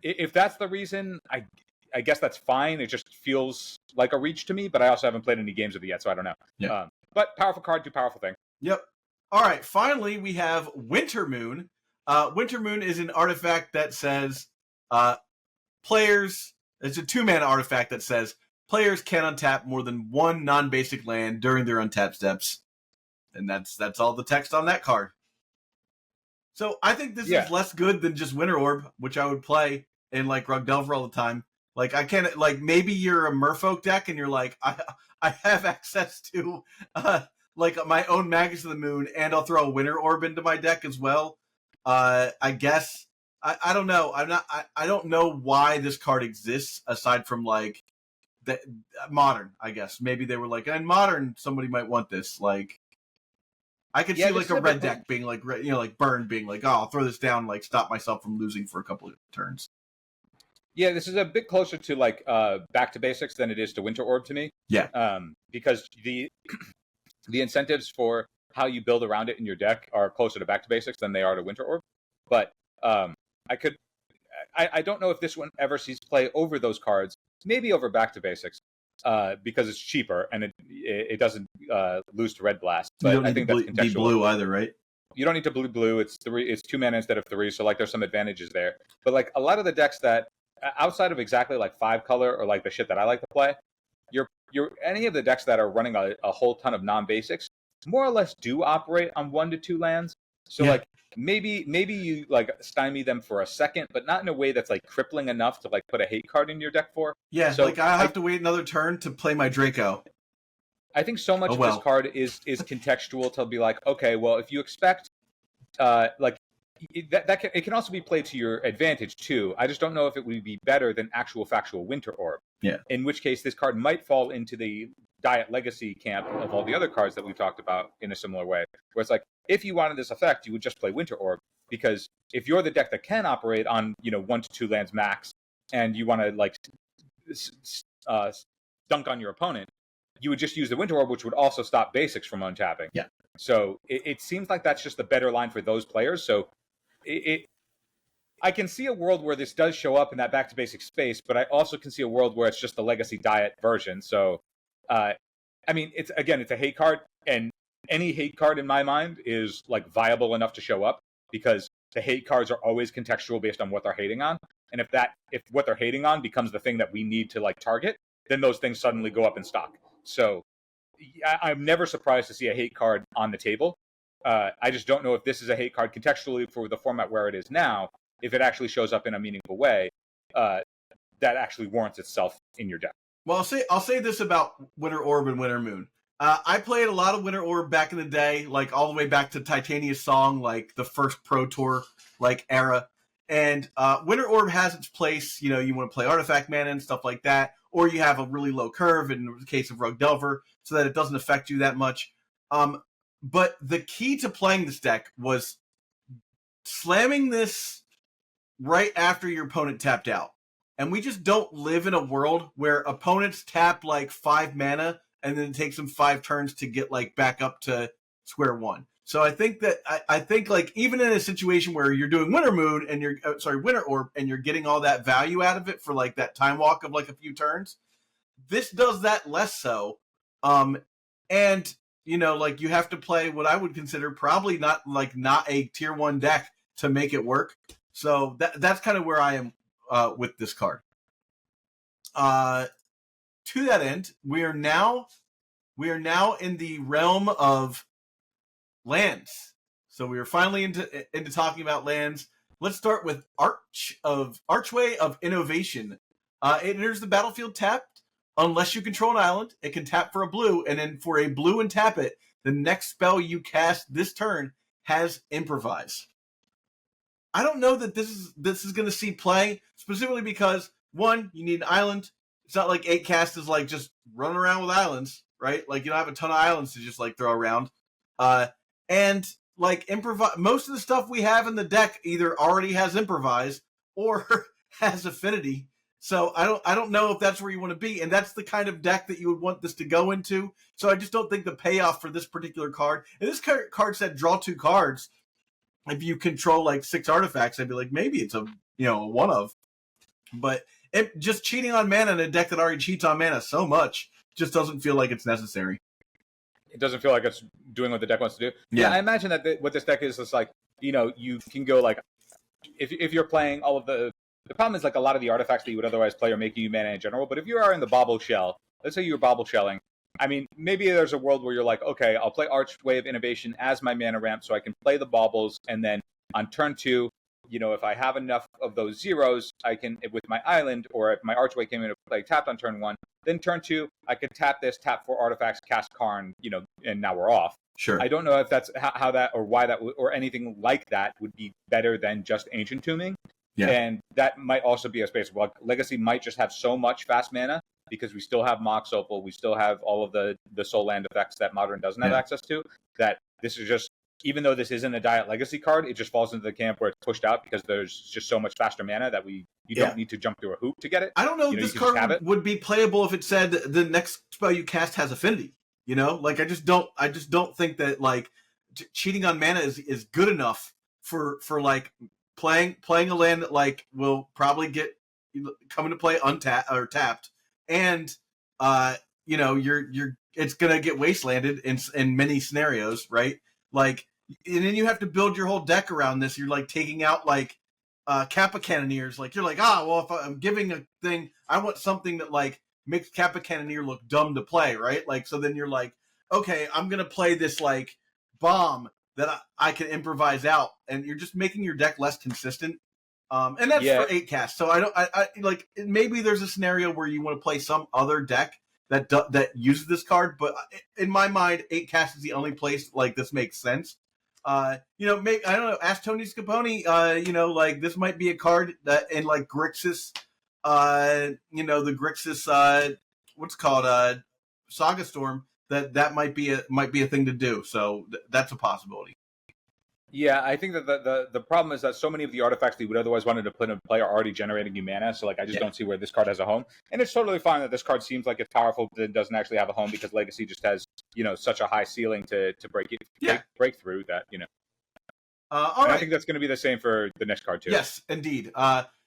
If that's the reason, I guess that's fine. It just feels like a reach to me, but I also haven't played any games of it yet, so I don't know. Yeah. But powerful card, do powerful thing. Yep. All right. Finally, we have Winter Moon. Winter Moon is an artifact that says players. It's a 2-mana artifact that says players can untap more than one non-basic land during their untap steps, and that's all the text on that card. So I think this is less good than just Winter Orb, which I would play in like Rug Delver all the time. Like I can't, like maybe you're a Merfolk deck and you're like, I have access to like my own Magus of the Moon, and I'll throw a Winter Orb into my deck as well. I guess I don't know. I don't know why this card exists aside from like the Modern. I guess maybe they were like, in Modern somebody might want this. Like I could see like a red deck being like, you know, like Burn being like, oh, I'll throw this down and like stop myself from losing for a couple of turns. Yeah, this is a bit closer to like Back to Basics than it is to Winter Orb to me. Yeah. Because the incentives for how you build around it in your deck are closer to Back to Basics than they are to Winter Orb. But I don't know if this one ever sees play over those cards. Maybe over Back to Basics. Because it's cheaper and it doesn't lose to Red Blast. But I think that's contextual. Be blue either, right? You don't need to blue. It's 2 mana instead of 3, so like there's some advantages there. But like a lot of the decks that outside of exactly like 5 color or like the shit that I like to play, you're any of the decks that are running a whole ton of non-basics more or less do operate on 1 to 2 lands. So like maybe you like stymie them for a second, but not in a way that's like crippling enough to like put a hate card in your deck for. Yeah, so like I have to wait another turn to play my Draco. I think so much of this card is contextual to be like, okay, well, if you expect like it can also be played to your advantage too. I just don't know if it would be better than actual factual Winter Orb. Yeah. In which case, this card might fall into the Diet Legacy camp of all the other cards that we've talked about in a similar way, where it's like, if you wanted this effect, you would just play Winter Orb, because if you're the deck that can operate on 1 to 2 lands max, and you want to like dunk on your opponent, you would just use the Winter Orb, which would also stop basics from untapping. Yeah. So it seems like that's just the better line for those players. So I can see a world where this does show up in that back to basic space, but I also can see a world where it's just the Legacy Diet version. So, I mean, it's a hate card, and any hate card in my mind is like viable enough to show up, because the hate cards are always contextual based on what they're hating on. And if what they're hating on becomes the thing that we need to like target, then those things suddenly go up in stock. So I'm never surprised to see a hate card on the table. I just don't know if this is a hate card contextually for the format where it is now, if it actually shows up in a meaningful way that actually warrants itself in your deck. Well, I'll say this about Winter Orb and Winter Moon. I played a lot of Winter Orb back in the day, like all the way back to Titania's Song, like the first Pro Tour like era. And Winter Orb has its place. You want to play Artifact Mana and stuff like that, or you have a really low curve in the case of Rug Delver, so that it doesn't affect you that much. But the key to playing this deck was slamming this right after your opponent tapped out. And we just don't live in a world where opponents tap like 5 mana and then it takes them 5 turns to get like back up to square one. So I think that I think like even in a situation where you're doing Winter Moon and Winter Orb and you're getting all that value out of it for like that time walk of like a few turns, this does that less so. And like you have to play what I would consider probably not a tier 1 deck to make it work. So that's kind of where I am with this card. To that end, we are now in the realm of lands. So we are finally into talking about lands. Let's start with Archway of Innovation. It enters the battlefield tapped. Unless you control an island, it can tap for a blue, and then for a blue and tap it, the next spell you cast this turn has Improvise. I don't know that this is going to see play, specifically because, one, you need an island. It's not like 8 cast is like just running around with islands, right? Like you don't have a ton of islands to just like throw around. And like Improvise, most of the stuff we have in the deck either already has Improvise or has Affinity. So I don't know if that's where you want to be, and that's the kind of deck that you would want this to go into. So I just don't think the payoff for this particular card, and this card said draw 2 cards. If you control like 6 artifacts, I'd be like, maybe it's a one of. But just cheating on mana in a deck that already cheats on mana so much just doesn't feel like it's necessary. It doesn't feel like it's doing what the deck wants to do. Yeah, I imagine that what this deck is like, you can go like, if you're playing all of the problem is like a lot of the artifacts that you would otherwise play are making you mana in general. But if you are in the bauble shell, let's say you're bauble shelling, I mean, maybe there's a world where you're like, okay, I'll play Archway of Innovation as my mana ramp so I can play the baubles, and then on turn 2, if I have enough of those zeros, I can, with my island, or if my Archway came into play tapped on turn 1, then turn 2, I could tap 4 artifacts, cast Karn, and now we're off. Sure. I don't know if that's how that, or why that, or anything like that would be better than just Ancient Tombing. Yeah. And that might also be a space where Legacy might just have so much fast mana because we still have Mox Opal, we still have all of the soul land effects that Modern doesn't have access to, that this is just, even though this isn't a Diet Legacy card, it just falls into the camp where it's pushed out because there's just so much faster mana that you don't need to jump through a hoop to get it. I don't know if this card would be playable if it said the next spell you cast has Affinity. Like I just don't think that like cheating on mana is good enough for like playing a land that like will probably come into play untapped or tapped, and you're it's gonna get wastelanded in many scenarios, right? Like, and then you have to build your whole deck around this. You're like taking out like Kappa Cannoneers. Like you're like, if I'm giving a thing, I want something that like makes Kappa Cannoneer look dumb to play, right? Like, so then you're like, okay, I'm gonna play this like bomb that I can improvise out, and you're just making your deck less consistent. And that's for 8 casts. So I like, maybe there's a scenario where you want to play some other deck that uses this card, but in my mind, 8 casts is the only place like this makes sense. Maybe, I don't know, ask Tony Scapone, like this might be a card that in like Grixis, the Grixis, what's called, Saga Storm, that might be a thing to do. So that's a possibility. Yeah, I think that the problem is that so many of the artifacts that you would otherwise wanted to put in play are already generating you mana. So like, I just don't see where this card has a home. And it's totally fine that this card seems like it's powerful, but it doesn't actually have a home because Legacy just has such a high ceiling to break through that. All right. I think that's going to be the same for the next card too. Yes, indeed.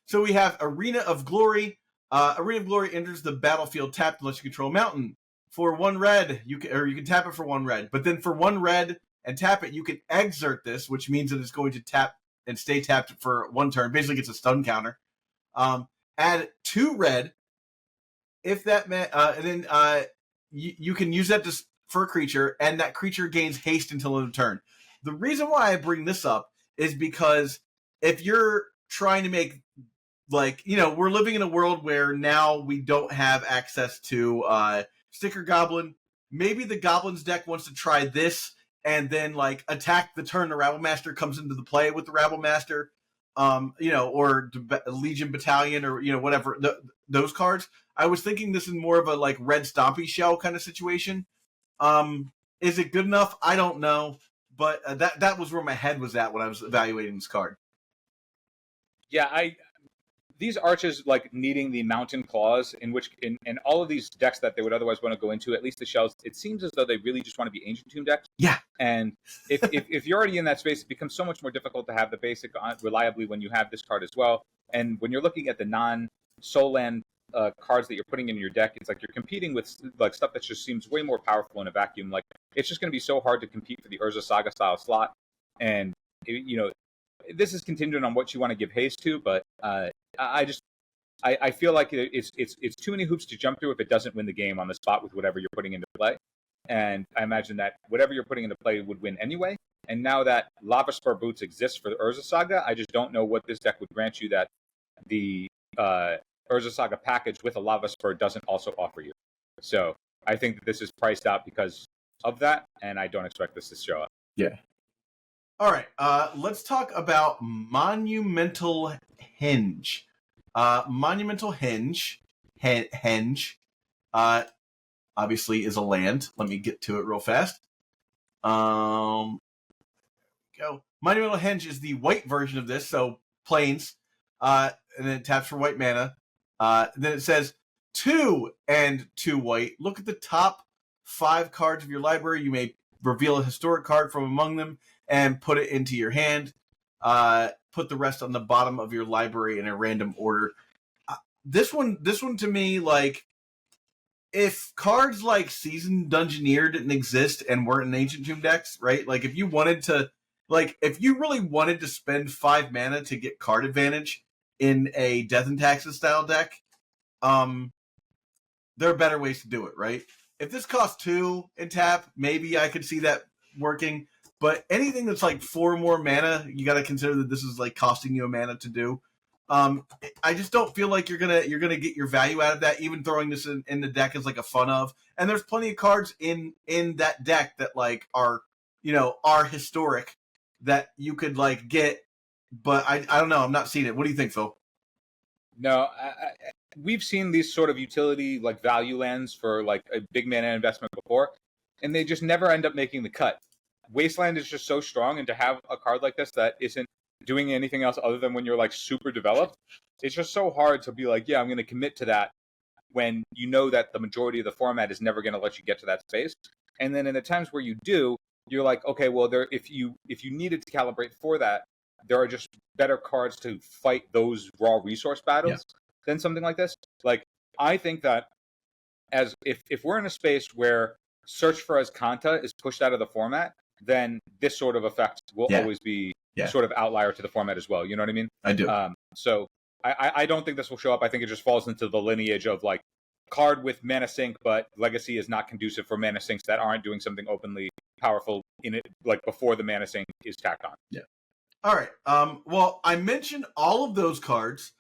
So we have Arena of Glory. Arena of Glory enters the battlefield tapped unless you control a mountain. For 1 red, you can tap it for 1 red. But then for 1 red and tap it, you can exert this, which means that it's going to tap and stay tapped for 1 turn. Basically, gets a stun counter. Add 2 red. If that and then you can use that for a creature, and that creature gains haste until end of turn. The reason why I bring this up is because if you're trying to make, like, we're living in a world where now we don't have access to Sticker Goblin. Maybe the Goblins deck wants to try this and then like attack the turn the Rabble Master comes into the play with the Rabble Master, or Legion Battalion, or whatever those cards. I was thinking this is more of a like red Stompy Shell kind of situation. Is it good enough? I don't know, but that was where my head was at when I was evaluating this card. Yeah, these arches like needing the Mountain Claws, in all of these decks that they would otherwise want to go into, at least the shells, it seems as though they really just want to be Ancient Tomb decks. Yeah. And if you're already in that space, it becomes so much more difficult to have the basic reliably when you have this card as well. And when you're looking at the non-soul land cards that you're putting in your deck, it's like you're competing with like stuff that just seems way more powerful in a vacuum. Like, it's just going to be so hard to compete for the Urza Saga style slot. And this is contingent on what you want to give haste to, but I feel like it's too many hoops to jump through if it doesn't win the game on the spot with whatever you're putting into play. And I imagine that whatever you're putting into play would win anyway. And now that Lava Spur Boots exists for the Urza Saga, I just don't know what this deck would grant you that the Urza Saga package with a Lava Spur doesn't also offer you. So I think that this is priced out because of that, and I don't expect this to show up. Yeah. All right, let's talk about Monumental Henge. Monumental Henge, obviously is a land. Let me get to it real fast. Go. Monumental Henge is the white version of this, so plains, and then it taps for white mana. Then it says 2 and 2 white. Look at the top 5 cards of your library. You may reveal a historic card from among them and put it into your hand. Put the rest on the bottom of your library in a random order. This one to me, like, if cards like Seasoned Dungeoneer didn't exist and weren't in Ancient Tomb decks, right? Like, if you really wanted to spend 5 mana to get card advantage in a Death and Taxes style deck, there are better ways to do it, right? If this costs 2 in tap, maybe I could see that working. But anything that's like 4 more mana, you got to consider that this is like costing you a mana to do. I just don't feel like you're gonna get your value out of that. Even throwing this in the deck is like a fun of. And there's plenty of cards in that deck that like are historic that you could like get. But I don't know. I'm not seeing it. What do you think, Phil? No, we've seen these sort of utility like value lands for like a big mana investment before, and they just never end up making the cut. Wasteland is just so strong, and to have a card like this that isn't doing anything else other than when you're like super developed, it's just so hard to be like, yeah, I'm going to commit to that when you know that the majority of the format is never going to let you get to that space. And then in the times where you do, you're like, okay, well, if you needed to calibrate for that, there are just better cards to fight those raw resource battles than something like this. Like, I think that if we're in a space where Search for Azcanta is pushed out of the format, then this sort of effect will always be sort of outlier to the format as well. You know what I mean? I do. So I don't think this will show up. I think it just falls into the lineage of like card with mana sink, but Legacy is not conducive for mana sinks that aren't doing something openly powerful in it, like before the mana sink is tacked on. Yeah. All right. Well, I mentioned all of those cards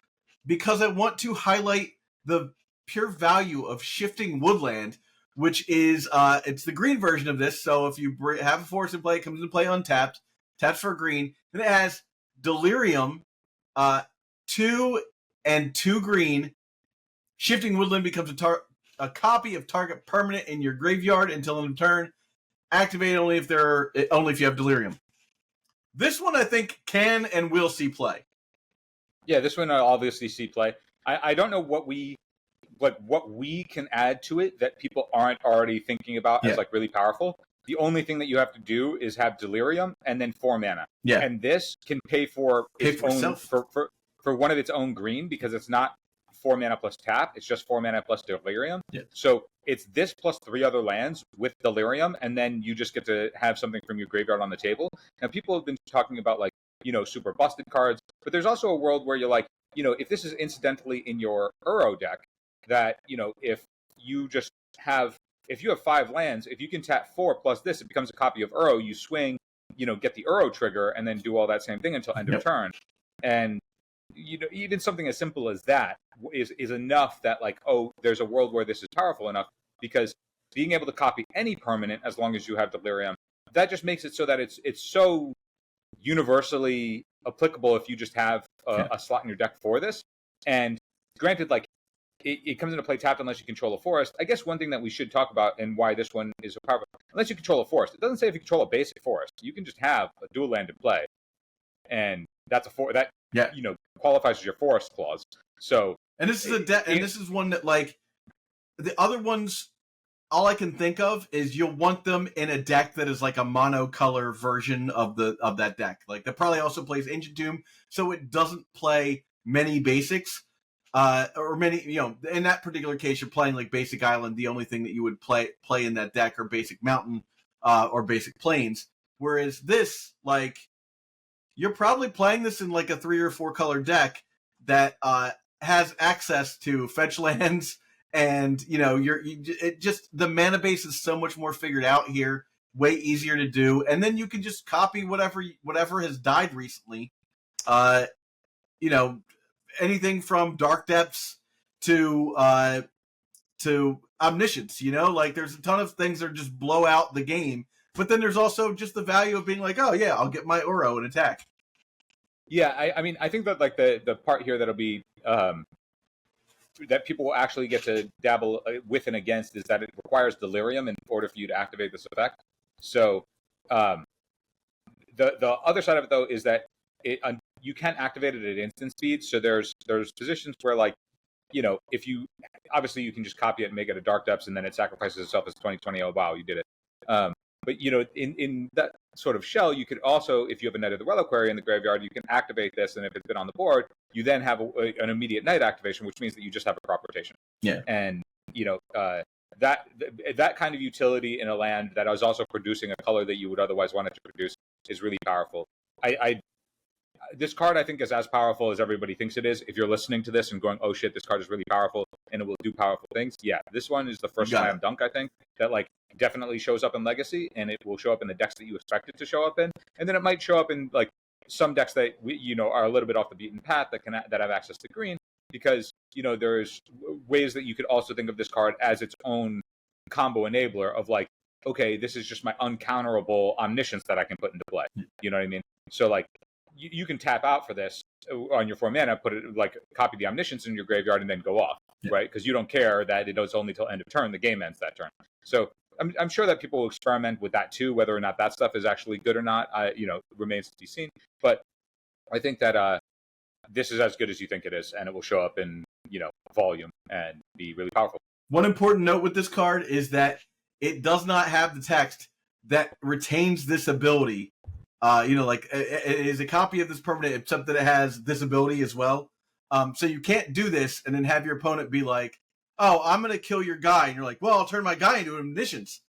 because I want to highlight the pure value of Shifting Woodland, which is it's the green version of this. So if you have a forest in play, it comes into play untapped, taps for green. Then it has Delirium, 2 and 2 green. Shifting Woodland becomes a copy of target permanent in your graveyard until end of turn. Activate only if you have Delirium. This one I think can and will see play. Yeah, this one I obviously see play. I don't know what we can add to it that people aren't already thinking about as like really powerful. The only thing that you have to do is have Delirium and then 4 mana. Yeah. And this can pay for its own for one of its own green because it's not 4 mana plus tap. It's just 4 mana plus Delirium. Yeah. So it's this plus 3 other lands with Delirium, and then you just get to have something from your graveyard on the table. Now, people have been talking about like, super busted cards, but there's also a world where you're like, if this is incidentally in your Uro deck, that, if you have 5 lands, if you can tap 4 plus this, it becomes a copy of Uro. You swing, get the Uro trigger, and then do all that same thing until end of turn. And even something as simple as that is enough that like, oh, there's a world where this is powerful enough, because being able to copy any permanent as long as you have Delirium, that just makes it so that it's so universally applicable if you just have a slot in your deck for this. And granted, like, it comes into play tapped unless you control a forest. I guess one thing that we should talk about and why this one is so powerful, unless you control a forest. It doesn't say if you control a basic forest. You can just have a dual land in play, and that's qualifies as your forest clause. So, and this is this is one that, like, the other ones, all I can think of is you'll want them in a deck that is like a monocolor version of that deck. Like, that probably also plays Ancient Tomb, so it doesn't play many basics. Or many, in that particular case, you're playing like Basic Island. The only thing that you would play in that deck are Basic Mountain, or Basic Plains. Whereas this, like, you're probably playing this in like a 3 or 4 color deck that has access to fetch lands, and the mana base is so much more figured out here, way easier to do, and then you can just copy whatever has died recently. Anything from Dark Depths to Omniscience, like, there's a ton of things that just blow out the game. But then there's also just the value of being like, oh yeah, I'll get my Uro and attack. Yeah, I mean, I think that like the part here that'll be that people will actually get to dabble with and against is that it requires Delirium in order for you to activate this effect. So the other side of it, though, is that you can activate it at instant speed. So there's positions where, like, if you obviously you can just copy it and make it a dark depths, and then it sacrifices itself as 2020. Oh wow, you did it. But in that sort of shell, you could also, if you have a Knight of the Reliquary in the graveyard, you can activate this, and if it's been on the board, you then have an immediate Knight activation, which means that you just have a crop rotation. Yeah. And that kind of utility in a land that is also producing a color that you would otherwise want it to produce is really powerful. This card, I think, is as powerful as everybody thinks it is. If you're listening to this and going, oh shit, this card is really powerful and it will do powerful things. Yeah, this one is the first slam dunk, I think, that like definitely shows up in Legacy, and it will show up in the decks that you expect it to show up in. And then it might show up in like some decks that are a little bit off the beaten path that have access to green, because there's ways that you could also think of this card as its own combo enabler of like, okay, this is just my uncounterable omniscience that I can put into play. You know what I mean? So like you can tap out for this on your 4 mana, put it like copy the omniscience in your graveyard, and then go off, right? Because you don't care that it is only till end of turn. The game ends that turn. So I'm sure that people will experiment with that too. Whether or not that stuff is actually good or not, remains to be seen. But I think that this is as good as you think it is, and it will show up in volume and be really powerful. One important note with this card is that it does not have the text that retains this ability. It is a copy of this permanent, except that it has this ability as well. So you can't do this and then have your opponent be like, oh, I'm going to kill your guy. And you're like, well, I'll turn my guy into omniscience.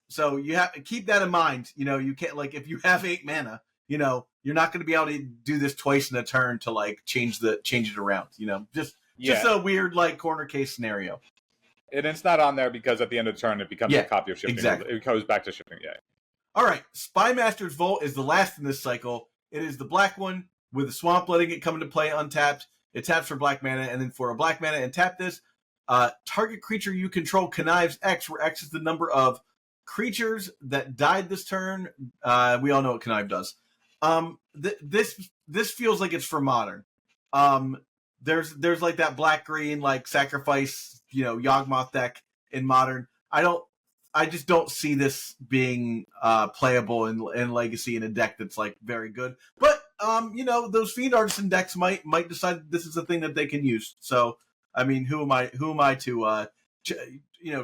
So you have to keep that in mind. You can't, like, if you have 8 mana, you're not going to be able to do this twice in a turn to like change it around, just a weird like corner case scenario. And it's not on there because at the end of the turn, it becomes a copy of shipping. Exactly. It goes back to shipping. Yeah. All right. Spymaster's Vault is the last in this cycle. It is the black one with a swamp letting it come into play untapped. It taps for black mana, and then for a black mana and tap this, target creature you control connives X, where X is the number of creatures that died this turn. We all know what connive does. This feels like it's for modern. There's like that black green like sacrifice, Yawgmoth deck in modern. I just don't see this being playable in Legacy in a deck that's like very good. But those Fiend Artisan decks might decide this is a thing that they can use. So I mean, who am I to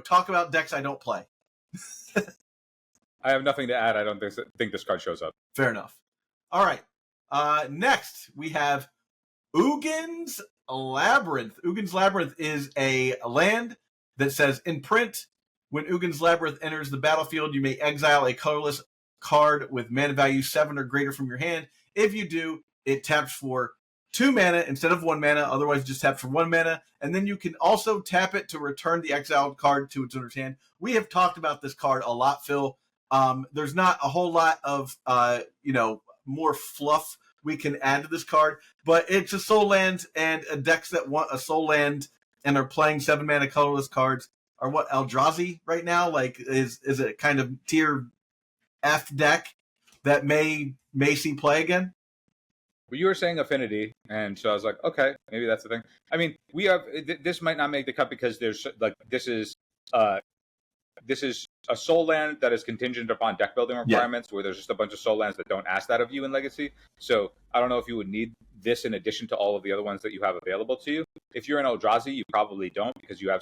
talk about decks I don't play? I have nothing to add. I don't think this card shows up. Fair enough. All right. Next we have Ugin's Labyrinth. Ugin's Labyrinth is a land that says in print, when Ugin's Labyrinth enters the battlefield, you may exile a colorless card with mana value 7 or greater from your hand. If you do, it taps for 2 mana instead of 1 mana, otherwise just taps for 1 mana, and then you can also tap it to return the exiled card to its owner's hand. We have talked about this card a lot, Phil. There's not a whole lot of, more fluff we can add to this card, but it's a soul land, and decks that want a soul land and are playing 7 mana colorless cards are what Eldrazi right now, like is a kind of tier F deck that may see play again. Well, you were saying affinity, and so I was like, okay, maybe that's the thing. I mean, we have this might not make the cut because there's like this is a soul land that is contingent upon deck building requirements, where there's just a bunch of soul lands that don't ask that of you in Legacy. So I don't know if you would need this in addition to all of the other ones that you have available to you. If you're in Eldrazi, you probably don't, because you have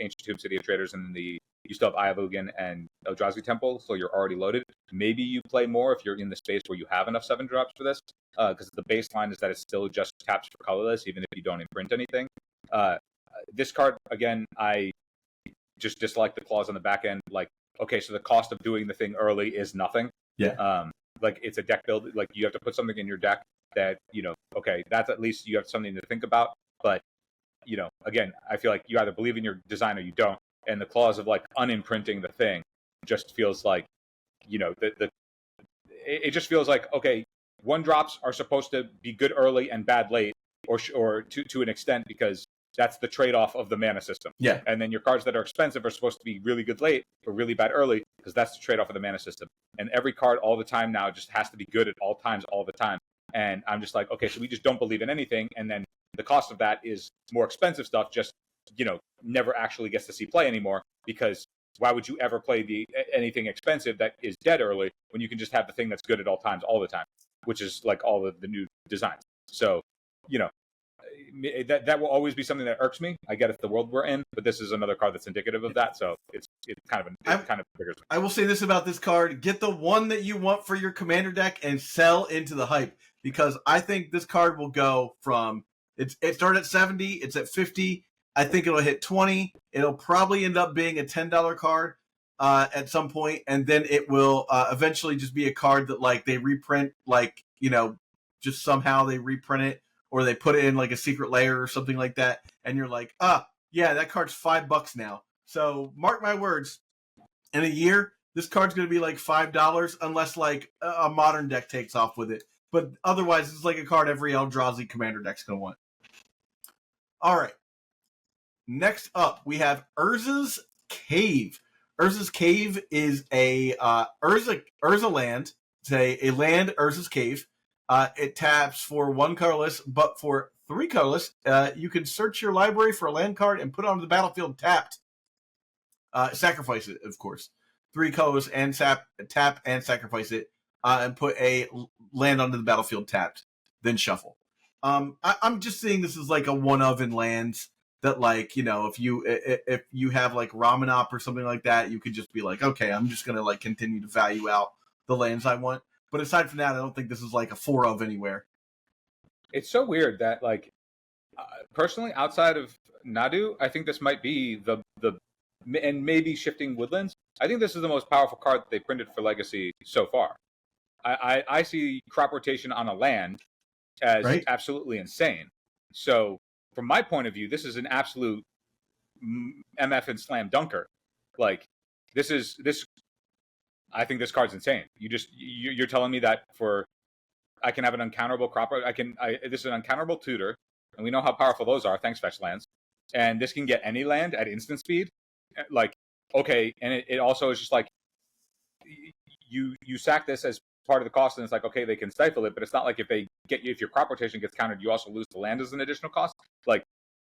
Ancient Tomb, City of Traders, and you still have Eye of Ugin and Eldrazi Temple, so you're already loaded. Maybe you play more if you're in the space where you have enough 7-drops for this, because the baseline is that it still just taps for colorless, even if you don't imprint anything. This card, again, I just dislike the clause on the back end. Like, okay, so the cost of doing the thing early is nothing. Yeah. Like it's a deck build. Like you have to put something in your deck that, okay, that's at least you have something to think about. But, again, I feel like you either believe in your design or you don't. And the clause of like unimprinting the thing just feels like, it just feels like, okay, 1-drops are supposed to be good early and bad late, or to an extent, because that's the trade-off of the mana system. Yeah. And then your cards that are expensive are supposed to be really good late or really bad early, because that's the trade-off of the mana system. And every card all the time now just has to be good at all times, all the time. And I'm just like, okay, so we just don't believe in anything. And then the cost of that is more expensive stuff just, never actually gets to see play anymore, because why would you ever play anything expensive that is dead early when you can just have the thing that's good at all times, all the time, which is like all the new designs. So, that will always be something that irks me. I get it's the world we're in, but this is another card that's indicative of that. So it's kind of triggers me. I will say this about this card: get the one that you want for your commander deck and sell into the hype, because I think this card will go from it started at 70, it's at 50. I think it'll hit 20. It'll probably end up being a $10 card at some point, and then it will eventually just be a card that like they reprint, like, you know, just somehow they reprint it, or they put it in like a secret layer or something like that, and you're like, yeah, that card's $5 now. So mark my words, in a year, this card's going to be like $5 unless like a modern deck takes off with it. But otherwise, it's like a card every Eldrazi commander deck's going to want. All right. Next up, we have Urza's Cave. Urza's Cave is a Urza land. It's a land, Urza's Cave. It taps for 1 colorless, but for 3 colorless, you can search your library for a land card and put it onto the battlefield tapped. Sacrifice it, of course. 3 colorless and tap and sacrifice it, and put a land onto the battlefield tapped, then shuffle. I'm just seeing this as like a one of in lands that, like, you know, if you have like Ramanop or something like that, you could just be like, okay, I'm just gonna like continue to value out the lands I want. But aside from that, I don't think this is like a 4 of anywhere. It's so weird that, like, personally, outside of Nadu, I think this might be the and maybe Shifting Woodlands. I think this is the most powerful card that they printed for Legacy so far. I see crop rotation on a land as absolutely insane. So from my point of view, this is an absolute MF and slam dunker. Like, this. I think this card's insane. You're telling me that I can have an uncounterable crop. This is an uncounterable tutor, and we know how powerful those are. Thanks, fetch lands, and this can get any land at instant speed. Like, okay, and it also is just like you sack this as part of the cost, and it's like, okay, they can stifle it, but it's not like if your crop rotation gets countered, you also lose the land as an additional cost. Like,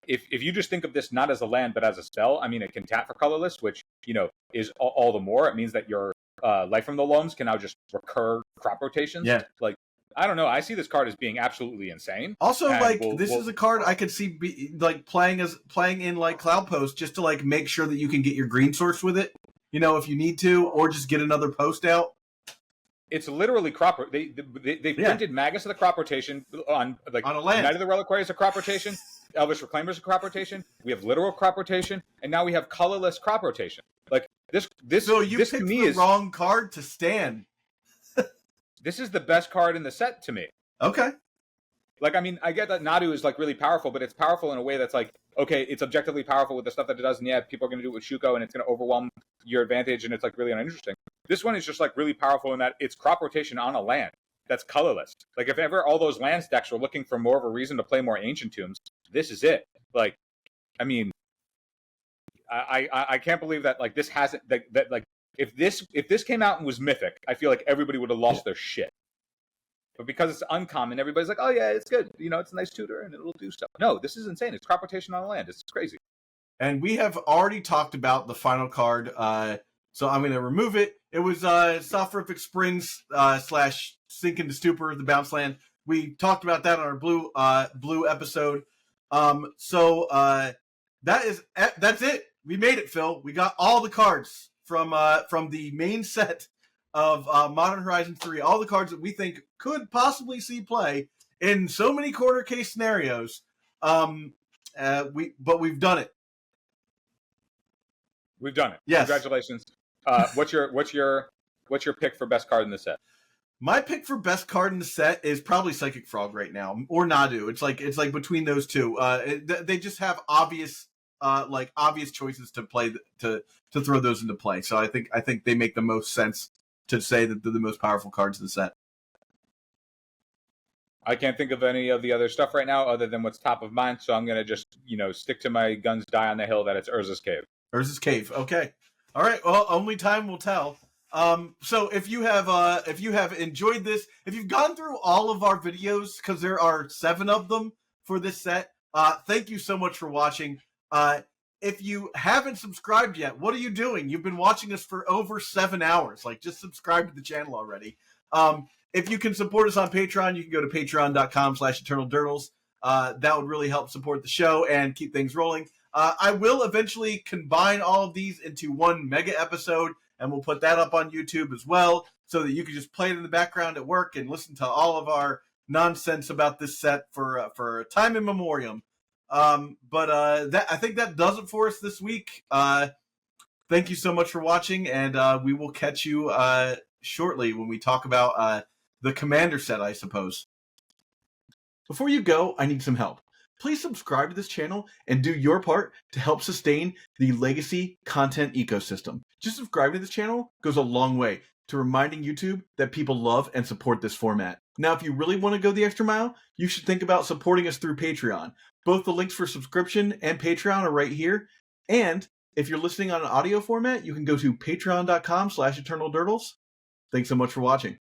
if you just think of this not as a land but as a spell, I mean, it can tap for colorless, which, you know, is all the more. It means that your Life from the Loams can now just recur crop rotations. Yeah. Like, I don't know. I see this card as being absolutely insane. Also, like, this is a card I could see playing in like Cloud Post, just to like make sure that you can get your green source with it, you know, if you need to, or just get another post out. It's literally crop. They printed Magus of the crop rotation on a land. Night of the Reliquary is a crop rotation. Elvish Reclaimer is a crop rotation. We have literal crop rotation, and now we have colorless crop rotation. Like, this. So you picked the wrong card to stand. This is the best card in the set to me. Okay. Like, I mean, I get that Nadu is like really powerful, but it's powerful in a way that's like, okay, it's objectively powerful with the stuff that it does, and yeah, people are going to do it with Shuko, and it's going to overwhelm your advantage, and it's like really uninteresting. This one is just like really powerful in that it's crop rotation on a land that's colorless. Like, if ever all those land stacks were looking for more of a reason to play more Ancient Tombs, this is it. Like, I mean, I can't believe that, like, this hasn't that like if this came out and was mythic, I feel like everybody would have lost their shit. But because it's uncommon, everybody's like, oh yeah, it's good. You know, it's a nice tutor and it'll do stuff. No, this is insane. It's crop rotation on a land. It's crazy. And we have already talked about the final card, so I'm going to remove it. It was Soporific Springs / Sink into Stupor, the bounce land. We talked about that on our blue episode. That's it. We made it, Phil. We got all the cards from the main set of Modern Horizons 3. All the cards that we think could possibly see play in so many corner case scenarios. But we've done it. We've done it. Yes. Congratulations. What's your pick for best card in the set? My pick for best card in the set is probably Psychic Frog right now, or Nadu. It's like between those two. They just have obvious choices to play to throw those into play. So I think they make the most sense to say that they're the most powerful cards in the set. I can't think of any of the other stuff right now other than what's top of mind. So I'm gonna just, stick to my guns, die on the hill that it's Urza's Cave. Urza's Cave. Okay. All right. Well, only time will tell. So if you have enjoyed this, if you've gone through all of our videos, because there are 7 of them for this set, thank you so much for watching. If you haven't subscribed yet, what are you doing? You've been watching us for over 7 hours. Like, just subscribe to the channel already. If you can support us on Patreon, you can go to patreon.com/EternalDurdles. that would really help support the show and keep things rolling. I will eventually combine all of these into one mega episode, and we'll put that up on YouTube as well, so that you can just play it in the background at work and listen to all of our nonsense about this set for time in memoriam. But I think that does it for us this week. Thank you so much for watching, and we will catch you shortly when we talk about the Commander set, I suppose. Before you go, I need some help. Please subscribe to this channel and do your part to help sustain the Legacy content ecosystem. Just subscribing to this channel goes a long way to reminding YouTube that people love and support this format. Now, if you really want to go the extra mile, you should think about supporting us through Patreon. Both the links for subscription and Patreon are right here. And if you're listening on an audio format, you can go to patreon.com/eternaldurdles. Thanks so much for watching.